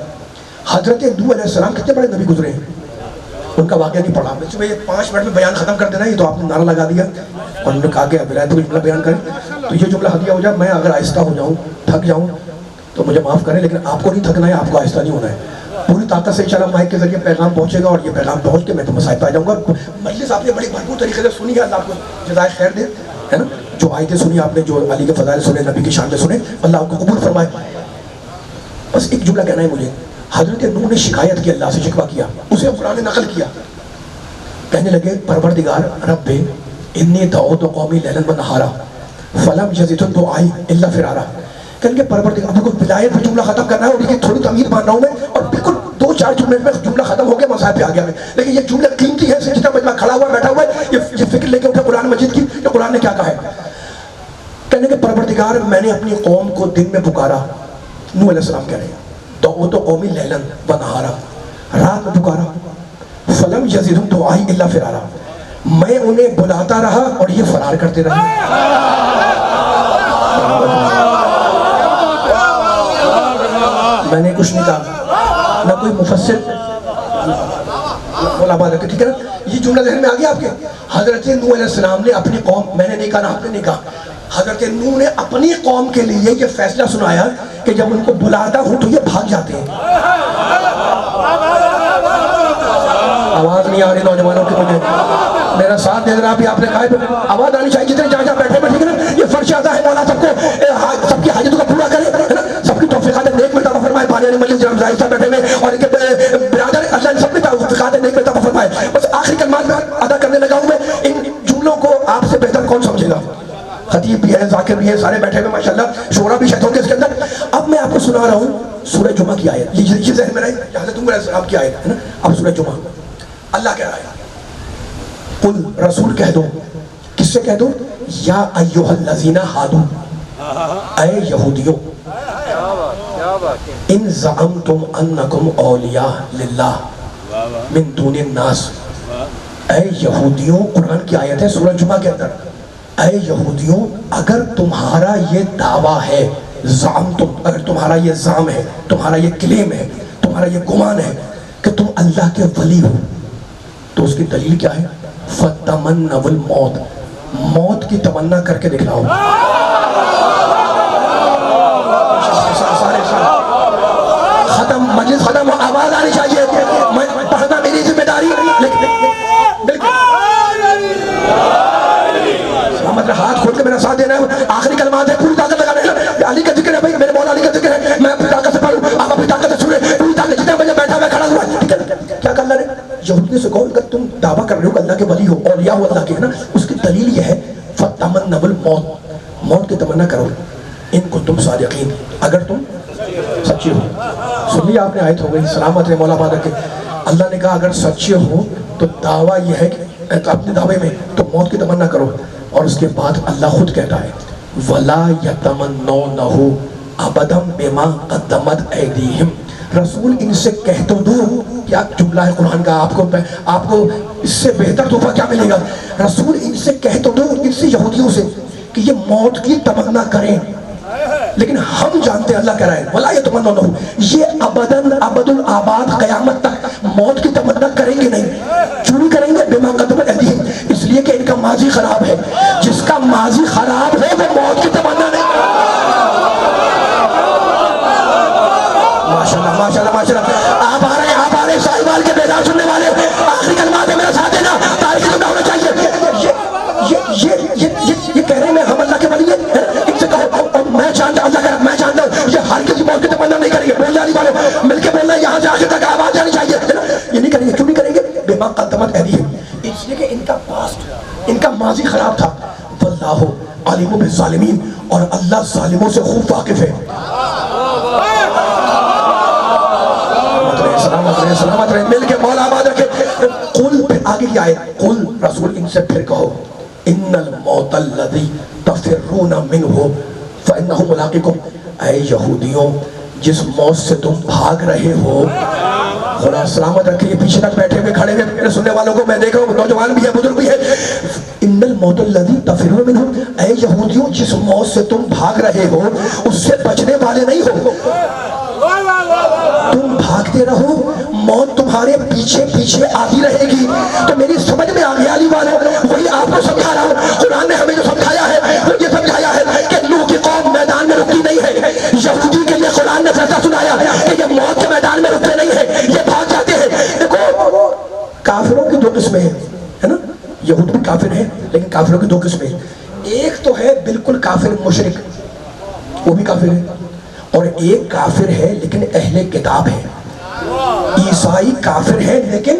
حضرت نوح علیہ السلام کتنے بڑے نبی گزرے ہیں، ان کا واقعہ نہیں پڑھا. میں صبح 5 منٹ میں بیان ختم کر دینا. یہ تو آپ نے نعرہ لگا دیا اور انہوں نے کہا کہ ولایت کو جملہ بیان کریں. تو یہ جملہ ہدیہ ہو جائے. میں اگر آہستہ ہو جاؤں، تھک جاؤں تو مجھے معاف کریں، لیکن آپ کو نہیں تھکنا ہے، آپ کو آہستہ نہیں ہونا ہے. پوری طاقت سے انشاءاللہ مائک کے ذریعے پیغام پہنچے گا، اور یہ پیغام پہنچ کے میں تو مسائل پہ آ جاؤں گا. مجلس آپ نے بڑی بھرپور طریقے سے سنی ہے، اللہ آپ کو جزائے خیر دے ہے نا. جو آیتیں سنی آپ نے، جو علی کے فضائل سنے، نبی کی شان سنے، اللہ آپ کو قبول فرمائے. بس ایک جملہ کہنا ہے مجھے. حضرت نوح نے شکایت کی، اللہ سے شکوہ کیا، اسے قرآن نے نقل کیا. کہنے لگے پروردگار رب انی دعوت قومی لیلا ونہارا فلم یزدہم دعائی الا فرارا. کہنے لگے پروردگار، آپ کو ولایت پہ جملہ ختم کرنا ہے، اور یہ تھوڑی تعمیر مان رہا ہوں میں، اور بالکل 2-4 جملے میں جملہ ختم ہو گیا، مسائل پہ آ گیا میں. لیکن یہ جملہ قیمتی ہے، جتنا مجمع کھڑا ہوا بیٹھا ہوا ہے، یہ فکر لے کے اٹھا قرآن مجید کی کہ قرآن نے کیا کہا ہے. کہنے کہ پروردگار میں نے اپنی قوم کو دن میں پکارا. نوح علیہ السلام کہہ رہے ہیں دعوت قومی لیلا ونہارا، رات میں پکارا. فلم یزدہم دعائی الا فرارا، میں انہیں بلاتا رہا اور یہ فرار کرتے رہے. میں نے کچھ نہیں کہا، نہ کوئی مفسر مولا بات رکھے. ٹھیک ہے نا، یہ جملہ ذہن میں آ گیا آپ کے. حضرت نوح علیہ السلام نے اپنی قوم، میں نے نہیں کہا نہ آپ نے نہیں کہا، حضرت نوح نے اپنی قوم کے لیے یہ فیصلہ سنایا کہ جب ان کو بلاتا ہوں تو یہ بھاگ جاتے ہیں. آواز نہیں آ رہی نوجوانوں کی، مجھے میرا ساتھ دے رہا بھی آپ نے کہا آواز آنی چاہیے. جتنے جہاں جہاں بیٹھے ٹھیک ہے نا. یہ فرش عطا ہے مولا سب کو، سب کی حاجتوں کا پورا کرے ہے نا، سب کی توفیقات نیک میں عطا فرمائے. بانی مجلس جناب ظاہر صاحب بیٹھے ہوئے اور ان کے برادر اللہ ان سب میں توفیقات نیک میں عطا فرمائے. بس آخری کلمات میں ادا کرنے لگا ہوں میں. ان جملوں کو آپ سے بہتر کون سمجھے گا؟ خطیب بھی ہے، ذاکر بھی ہے، سارے بیٹھے ہوئے ماشاءاللہ، شعراء بھی شاید ہوں گے اس کے اندر. اب میں آپ کو سنا رہا ہوں سورہ جمعہ کی آیت. یہ ذہن میں رہے، حضرت نوح علیہ السلام کی آیت ہے نا. اب سورہ جمعہ اللہ کہہ رہا ہے قل، رسول کہہ دو. کس سے کہہ دو؟ یا ایھا الذین ھادو، اے یہودیوں، ان زعمتم انکم اولیاء للہ من دون الناس. اے یہودیوں، قرآن کی آیت ہے سورہ جمعہ کے اندر. اے یہودیوں، اگر تمہارا یہ دعویٰ ہے، زعمتم، اگر تمہارا یہ زعم ہے، تمہارا یہ کلیم ہے، تمہارا یہ گمان ہے کہ تم اللہ کے ولی ہو، تو اس کی دلیل کیا ہے؟ فَتَمَنَّوُا الْمَوْتَ، موت کی تمنا کر کے دکھلاؤ. یہودیوں سے کہو اگر تم دعویٰ کر رہے ہو کہ اللہ کے ولی ہو، اولیاء ہو اللہ کے، ہے نا، اس کی دلیل یہ ہے فَتَمَنَّوُا الْمَوْتَ، موت کی تمنا کرو ان کو تم صادقین، اگر تم سچے ہو۔ سنیے آپ نے آیت ہو گئی، سلامت رہے مولا بادر کے، اللہ نے کہا اگر سچے ہو تو دعویٰ یہ ہے کہ اپنے دعوے میں تو موت کی تمنا کرو، اور اس کے بعد اللہ خود کہتا ہے وَلَا يَتَمَنَّوْنَهُ أَبَدًا بِمَا قَدَّمَتْ أَيْدِيهِمْ، رسول ان سے کہہ تو دو، کیا جملہ ہے قرآن کا، آپ کو اس سے بہتر تحفہ کیا ملے گا؟ رسول ان سے کہہ تو دو، ان سے یہودیوں سے، کہ یہ موت کی تمنا کریں، لیکن ہم جانتے ہیں اللہ کہہ رہا ہے وَلَا يَتَمَنَّوْنَهُ، یہ ابداً ابد الآباد قیامت تک موت کی تمنا کریں گے نہیں، کیوں نہیں کریں گے؟ بِمَا قَدَّمَتْ أَيْدِيهِمْ، اس لیے کہ ان کا ماضی خراب ہے، جس کا ماضی خراب ہے وہ موت کی تمنا نہیں۔ ماشاءاللہ ماشاءاللہ ماشاءاللہ، آپ آ رہے ہیں ساحبال کے بیدار سننے والے، آخری کلمات ہے میرا ساتھ دینا، تاریخ زندہ ہونا چاہیے۔ یہ کہہ رہے ہیں ہم اللہ کے ولی ہیں، ان سے کہو میں جانتا اللہ کا، میں جانتا ہوں یہ ہر کسی موت کی تمنا نہیں کریں گے، بولنے والی والے مل کے بولنا ہے، یہاں سے آخر تک آواز جانی چاہیے، یہ نہیں کریں گے، کیوں نہیں کریں گے؟ بِمَا قَدَّمَتْ أَيْدِيهِمْ، اس لیے کہ ان کا پاسٹ، ان کا ماضی خراب تھا، وَاللَّهُ عَلِيمٌ بِالظَّالِمِينَ، اور اللہ ظالموں سے خوب واقف ہے۔ سلامت رہے مل کے مولا آباد رکھے۔ قل، پھر آگے کی آیت، قل، رسول ان سے پھر کہو ان الموت الذی تفرون منہ فانہ ملاقکم، اے یہودیوں جس موت سے تم بھاگ رہے ہو، خدا سلامت رکھے، یہ پیچھے تک بیٹھے ہوئے کھڑے ہوئے میرے سننے والوں کو میں دیکھ رہا ہوں، نوجوان بھی ہے بزرگ بھی ہے، ان الموت الذی تفرون منہ، اے یہودیوں جس موت سے تم بھاگ رہے ہو اس سے بچنے والے نہیں ہو، تم بھاگتے رہو، موت تمہارے پیچھے پیچھے آتی رہے گی۔ تو میری سمجھ میں آگے علی والوں، وہی آپ کو سمجھا رہا ہوں، قرآن نے ہمیں جو سمجھایا ہے وہ یہ سمجھایا ہے کہ نوح کی قوم میدان میں رکتی نہیں ہے، یہودی کے لیے قرآن نے فیصلہ سنایا کہ یہ موت کے میدان میں رکتے نہیں ہیں، یہ بھاگ جاتے ہیں۔ دیکھو کافروں کی دو قسمیں ہیں، ہے نا، یہود بھی کافر ہیں لیکن کافروں کی دو قسمیں ہیں، ایک تو ہے بالکل کافر مشرک، وہ بھی کافر ہے، اور ایک کافر ہے لیکن اہل کتاب ہے۔ عیسائی کافر ہے لیکن،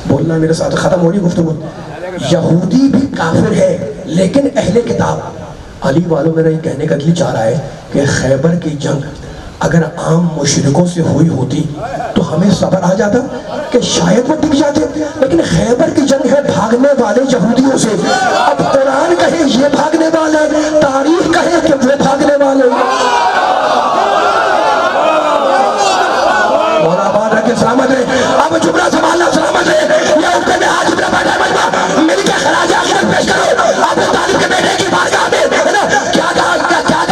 بولنا میرے ساتھ ختم ہو رہی گفتگو، یہودی بھی کافر ہے لیکن اہل کتاب۔ علی والوں میرا یہ کہنے کا دل چاہ رہا ہے کہ خیبر کی جنگ اگر عام مشرکوں سے ہوئی ہوتی تو ہمیں صبر آ جاتا کہ شاید وہ ٹک جاتے، لیکن خیبر کی جنگ ہے بھاگنے والے یہودیوں سے۔ اب قرآن کہے یہ بھاگنے والے، تاریخ کہے کہ وہ بھاگنے والے۔ مولا آباد رکھے، سلامت رہے، اب جملہ سنبھالنا، سلامت رہے، یہ اٹھتے میں آج جملہ بیٹھا ہے مجمع، مل کے خراج عقیدت پیش کرو ابو طالب کے بیٹے کی بارگاہ میں، ہے نا، کیا کہا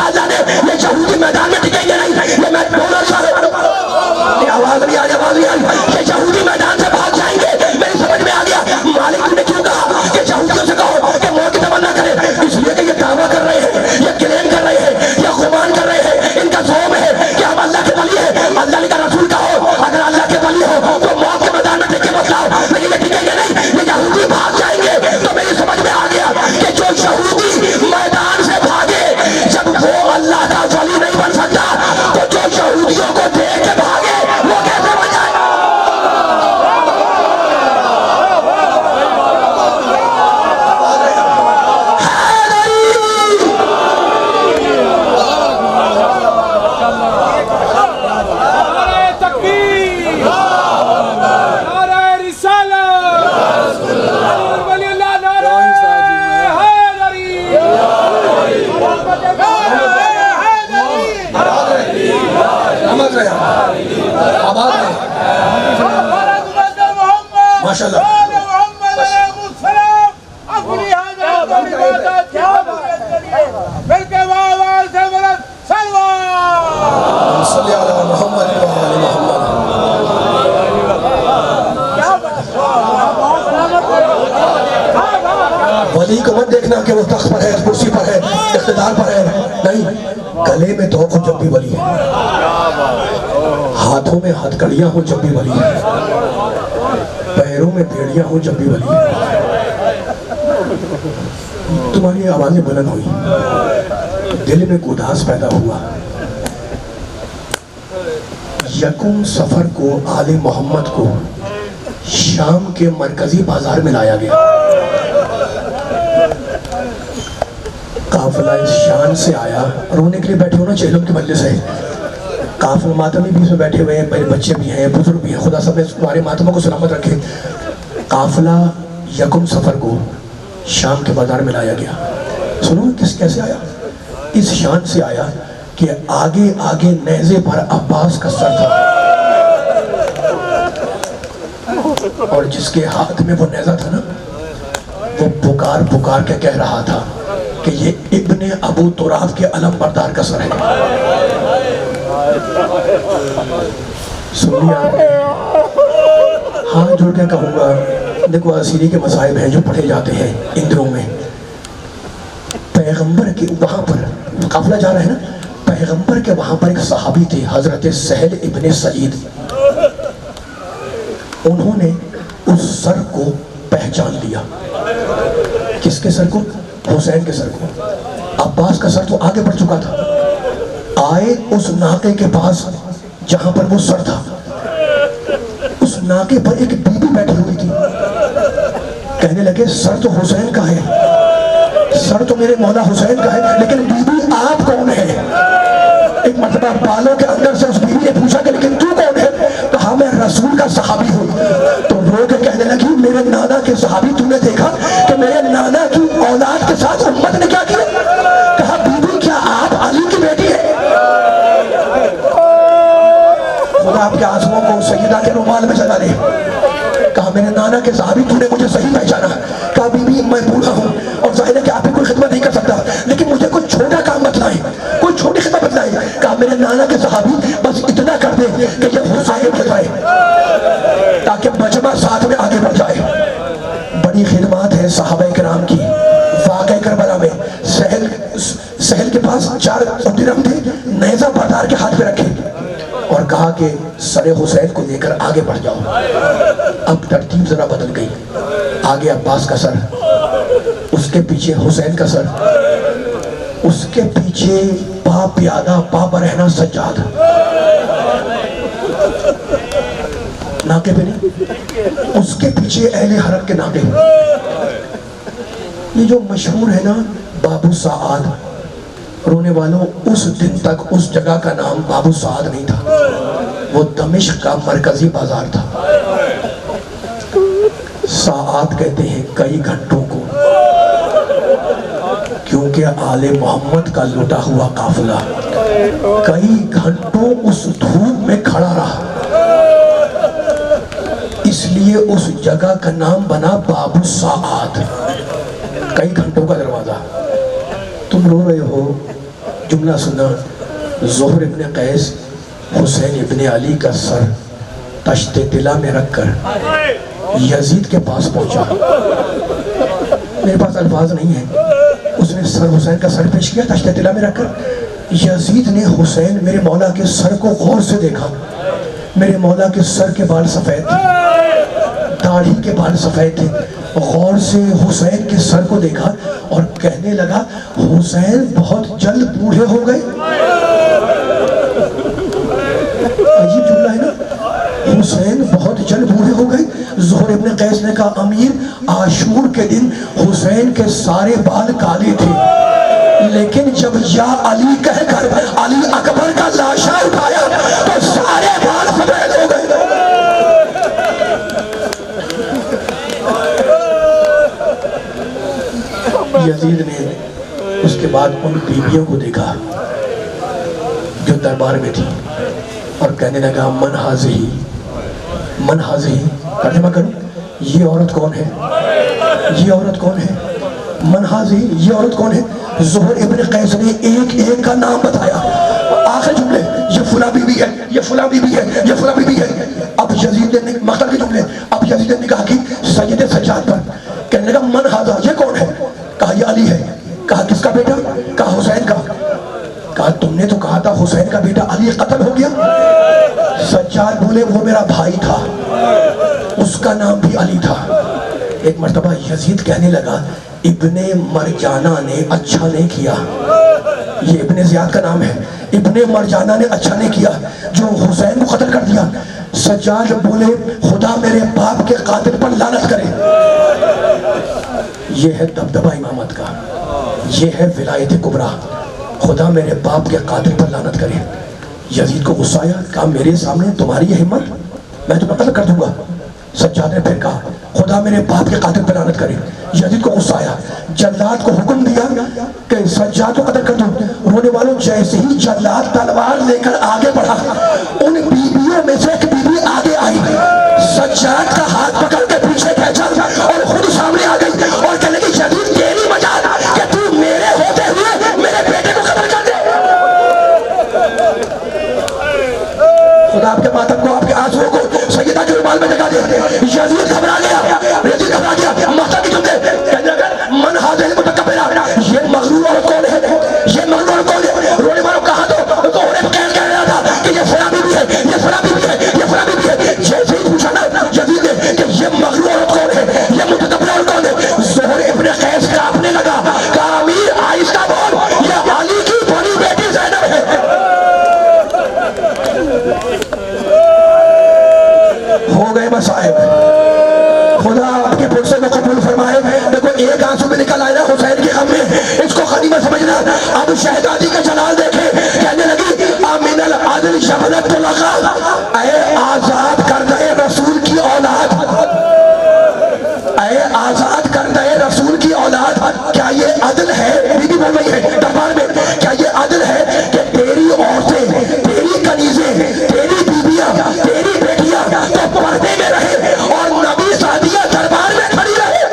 اللہ نے، یہ یہودی میدان میں ٹکیں گے نہیں، یہ میں بولنا چاہ رہا ہوں، یہ آواز نہیں آئی، آواز نہیں آئی، یہ یہودی میدان سے بھاگ جائیں گے۔ میری سمجھ میں آ گیا مالک نے کیوں کہا کہ یہودیوں سے کہو کہ موت کی تمنا کرے، اس لیے کہ یہ دعویٰ کر رہے ہیں، یہ کلیم کر رہے ہیں، یہ گمان کر رہے ہیں، ان کا زوم ہے کہ ہم اللہ کے ولی ہیں، اللہ کا رسول کہو اگر اللہ کے ولی ہو تو موت کے میدان میں ٹکے مت لاؤ، لیکن یہ ٹکیں گے نہیں، یہ یہودی بھاگ جائیں گے۔ تو میری سمجھ میں آ گیا کہ جو یہودی میدان سے بھاگے جب وہ اللہ کا ولی نہیں بن سکتا، تو جو یہودیوں کو دیکھ کے بھاگے وہ کیسے بن جائے؟ ماشاءاللہ ولی کو مت دیکھنا کہ وہ تخت پر ہے، کرسی پر ہے، اقتدار پر ہے، نہیں، گلے میں تو جب بھی ولی ہے، ہاتھوں میں ہتھ کڑیاں ہوں جب بھی ولی ہے، پیروں میں بیڑیاں ہوں جب بھی ولی ہے۔ تمہاری آوازیں بلند ہوئی تو دل میں اداس پیدا ہوا۔ یکم سفر کو آل محمد کو شام کے مرکزی بازار میں لایا گیا۔ قافلہ اس شان سے آیا، رونے کے لیے بیٹھے ہو نا چہلم کے مجلس ہے، قافلہ ماتمی بھی اس میں بیٹھے ہوئے ہیں، میرے بچے بھی ہیں، بزرگ بھی ہیں، خدا سب نے تمہارے ماتموں کو سلامت رکھے۔ قافلہ یکم سفر کو شام کے بازار میں لایا گیا۔ سنو کیسے آیا؟ اس شان سے آیا کہ آگے آگے نیزے پر عباس کا سر تھا، اور جس کے ہاتھ میں وہ نیزہ تھا نا، وہ پکار پکار کے کہہ رہا تھا کہ یہ ابن ابو تراب کے علم بردار کا سر ہے۔ سن لیا؟ ہاں جوڑ کے کہوں گا، دیکھو اسیری کے مصائب ہیں جو پڑھے جاتے ہیں ان دنوں میں۔ پیغمبر کے وہاں پر قافلہ جا رہے ہیں نا، پیغمبر کے وہاں پر ایک صحابی تھے حضرت سہل ابن سعید، انہوں نے اس سر کو پہچان لیا۔ کس کے سر کو؟ حسین کے سر کو۔ عباس کا سر تو آگے بڑھ چکا تھا، آئے اس ناقے کے پاس جہاں پر وہ سر تھا، اس ناقے پر ایک بی بی بیٹھی ہوئی تھی، کہنے لگے سر تو حسین کا ہے، سر تو میرے مولا حسین کا ہے، لیکن بی بی آپ کون ہے؟ ایک مرتبہ بالوں کے اندر سے اس بی بی نے پوچھا کہ لیکن تو کون ہے؟ کہا میں رسول کا صحابی ہوں۔ تو رو کے کہنے لگی میرے نانا کے صحابی، تم نے دیکھا کہ میرے نانا کی اولاد کے ساتھ امت نے کیا کیا؟ کہا بی بی کیا آپ علی کی بیٹی ہے؟ خدا آپ کے آنسوؤں کو سیدہ کے رومال میں جگہ دے۔ کہا میرے نانا کے صحابی، تو نے مجھے صحیح پہچانا۔ کہا بی بی میں بوڑھا ہوں اور ظاہر ہے کہ آپ کی کوئی خدمت نہیں کر سکتا، لیکن مجھے کوئی چھوٹا کام بتلائیں، کوئی چھوٹی خدمت بتلائیں۔ کہا میرے نانا کے صحابی بس اتنا کر دے کہ یہ حسین بتائے تاکہ مجمع ساتھ میں آگے بڑھ جائے۔ بڑی خدمات ہے صحابہ کرام کی۔ واقعہ کربلا میں سہل کے پاس 4 درہم تھے، نیزہ بردار کے ہاتھ پہ رکھے اور کہا کہ سر حسین کو لے کر آگے بڑھ جاؤ۔ اب ترتیب ذرا بدل گئی، آگے عباس کا سر، اس کے پیچھے حسین کا سر، اس کے پیچھے پا پیادہ پا برہنہ سجاد، ناکے پہ نہیں، اس کے پیچھے اہل حرم کے ناکے۔ یہ جو مشہور ہے نا بابو سعاد، رونے والوں اس دن تک اس جگہ کا نام بابو سعاد نہیں تھا، وہ دمشق کا مرکزی بازار تھا۔ ساعات کہتے ہیں کئی گھنٹوں کو، کیونکہ آل محمد کا لٹا ہوا قافلہ کئی گھنٹوں اس دھوپ میں کھڑا رہا، اس لیے اس جگہ کا نام بنا بابو سعاد، کئی گھنٹوں کا دروازہ۔ تم رو رہے ہو، جملہ سنا، زہر ابن قیس حسین ابن علی کا سر تشت طلا میں رکھ کر یزید کے پاس پہنچا۔ میرے پاس الفاظ نہیں ہیں، اس نے سر حسین کا سر پیش کیا تشت طلا میں رکھ کر۔ یزید نے حسین میرے مولا کے سر کو غور سے دیکھا، میرے مولا کے سر کے بال سفید تھے، داڑھی کے بال سفید تھے، غور سے حسین کے سر کو دیکھا اور کہنے لگا حسین بہت جلد بوڑھے ہو گئے۔ عجیب جملہ ہے نا، حسین بہت جلد بوڑھے ہو گئے۔ زہر ابن قیس نے کہا امیر، عاشور کے دن حسین کے سارے بال کالے تھے، لیکن جب یا علی کہہ کر علی اکبر کا لاشا اٹھایا تو سارے بال سفید ہو گئے۔ یزید نے اس کے بعد ان بیویوں کو دیکھا جو دربار میں تھی اور کہنے لگا من حاضی، من حاضی، ترجمہ کروں، یہ عورت کون ہے؟ یہ عورت کون ہے؟ من حاضی، یہ عورت کون ہے؟ زہر ابن قیس نے ایک ایک کا نام بتایا، آخر جملے یہ فلاں بی بی ہے، یہ فلاں بی بی ہے، یہ فلاں بی بی ہے۔ اب یزید نے مقتل کے جملے، اب یزید نے نگاہ کی سید سجاد پر، کہنے لگا من حاضا، یہ کون ہے؟ کہا یہ علی ہے۔ کہا کس کا بیٹا؟ کہا حسین کا۔ کہا تم نے تو کہا تھا حسین کا بیٹا علی قتل ہو گیا۔ سجاد بولے وہ میرا بھائی تھا، اس کا نام بھی علی تھا۔ ایک مرتبہ یزید کہنے لگا ابن مرجانہ نے اچھا نہیں کیا، یہ ابن زیاد کا نام ہے، ابن مرجانہ نے اچھا نہیں کیا جو حسین کو قتل کر دیا۔ سجاد بولے خدا میرے باپ کے قاتل پر لعنت کرے. یہ ہے دبدبہ امامت کا, یہ ہے ولایت کبریٰ. خدا میرے باپ کے قاتل پر لعنت کرے. یزید کو غصہ آیا, کہا میرے سامنے تمہاری یہ ہمت, میں تمہیں قتل کر دوں گا. سجاد نے پھر کہا خدا میرے باپ کے قاتل پر لعنت کرے. یزید کو غصہ آیا, جلاد کو حکم دیا کہ سجاد کو قتل کر دو. رونے والوں جیسے ہی جلاد تلوار لے کر آگے بڑھا, ان بیویوں میں سے ایک بیوی آگے آئی, سجاد کا ہاتھ پکڑ کے پیچھے کھینچا اور خود سامنے آ گئی اور کہنے لگی یزید تیری مجال کہ تو میرے ہوتے ہوئے میرے بیٹے کو قتل کر دے. خدا آپ کے ماتم کو, آپ کے آنسوؤں کو سیدہ کے رومال میں لگا دے. یزید گھبرا گیا, یزید گھبرا گیا, ماتم کی جملے کہنے لگا من حاضر متکبر, یہ مغرور عورت کون ہے, یہ مغرور عورت کون ہے. رونے والوں کہا تو انہیں بقید کہہ رہا تھا کہ یہ فلاں بی بی ہے, یہ فلاں بی بی ہے, یہ فلاں بی بی ہے. جیسے ہی پوچھا نا یزید نے کہ یہ مغرور عورت کون ہے, یہ متکبر عورت کون ہے, زہر ابن قیس کانپنے لگا, کہا امیر آہستہ بول, یہ علی کی بڑی بیٹی زینب ہے. ہو گئے مصائب. خدا آپ کے پرسے کو قبول فرمائے. دیکھو ایک آنسو میں نکل آئے نا حسین کے غم میں, اس کو غنیمت سمجھنا. اب شہزادی کا جلال دیکھے, کہنے لگی امین العدل شبنت لغا, اے آزاد کردہ رسول کی اولاد, اے آزاد کردہ رسول کی اولاد, کیا یہ عدل ہے, بی بی بول رہی ہے دربار میں, کیا یہ عدل ہے کہ تیری عورتیں, تیری کنیزیں, تیری بیویاں, تیری بیٹیاں تو پردے میں رہے اور نبی سعدیہ دربار میں کھڑی رہے.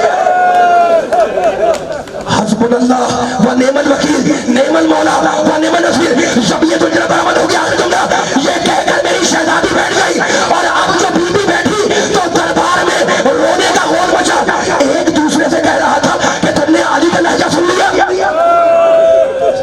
حسبنا اللہ و نعم الوکیل, نعم المولا و نعم النصیر. جب یہ دنیا برآمد ہو گیا آخر جملہ, یہ کہہ کر میری شہزادی بیٹھ گئی, اور اب جو بی بی بیٹھی تو دربار میں رونے کا غور مچا. ایک دوسرے سے کہہ رہا تھا کہ تم نے علی کا لہجہ سن لیا,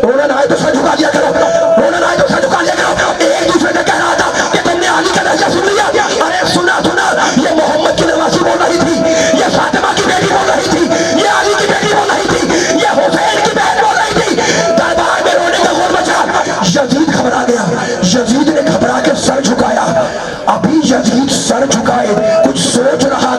رونا نہ آئے تو سر جھکا لیا کرو, رونا نہ آئے تو سر جھکا لیا کرو. ایک دوسرے سے کہہ رہا تھا کہ تم نے علی کا لہجہ سن لیا. ارے سنا سنا, یہ محمد کی نواسی بول رہی تھی, یہ فاطمہ کی بیٹی بول رہی تھی, یہ علی کی بیٹی بول رہی تھی, یہ حسین کی بہن بول رہی تھی. دربار میں رونے کا غور مچا. یزید گھبرا گیا, یزید نے گھبرا کے سر جھکایا. ابھی یزید سر جھکائے کچھ سوچ رہا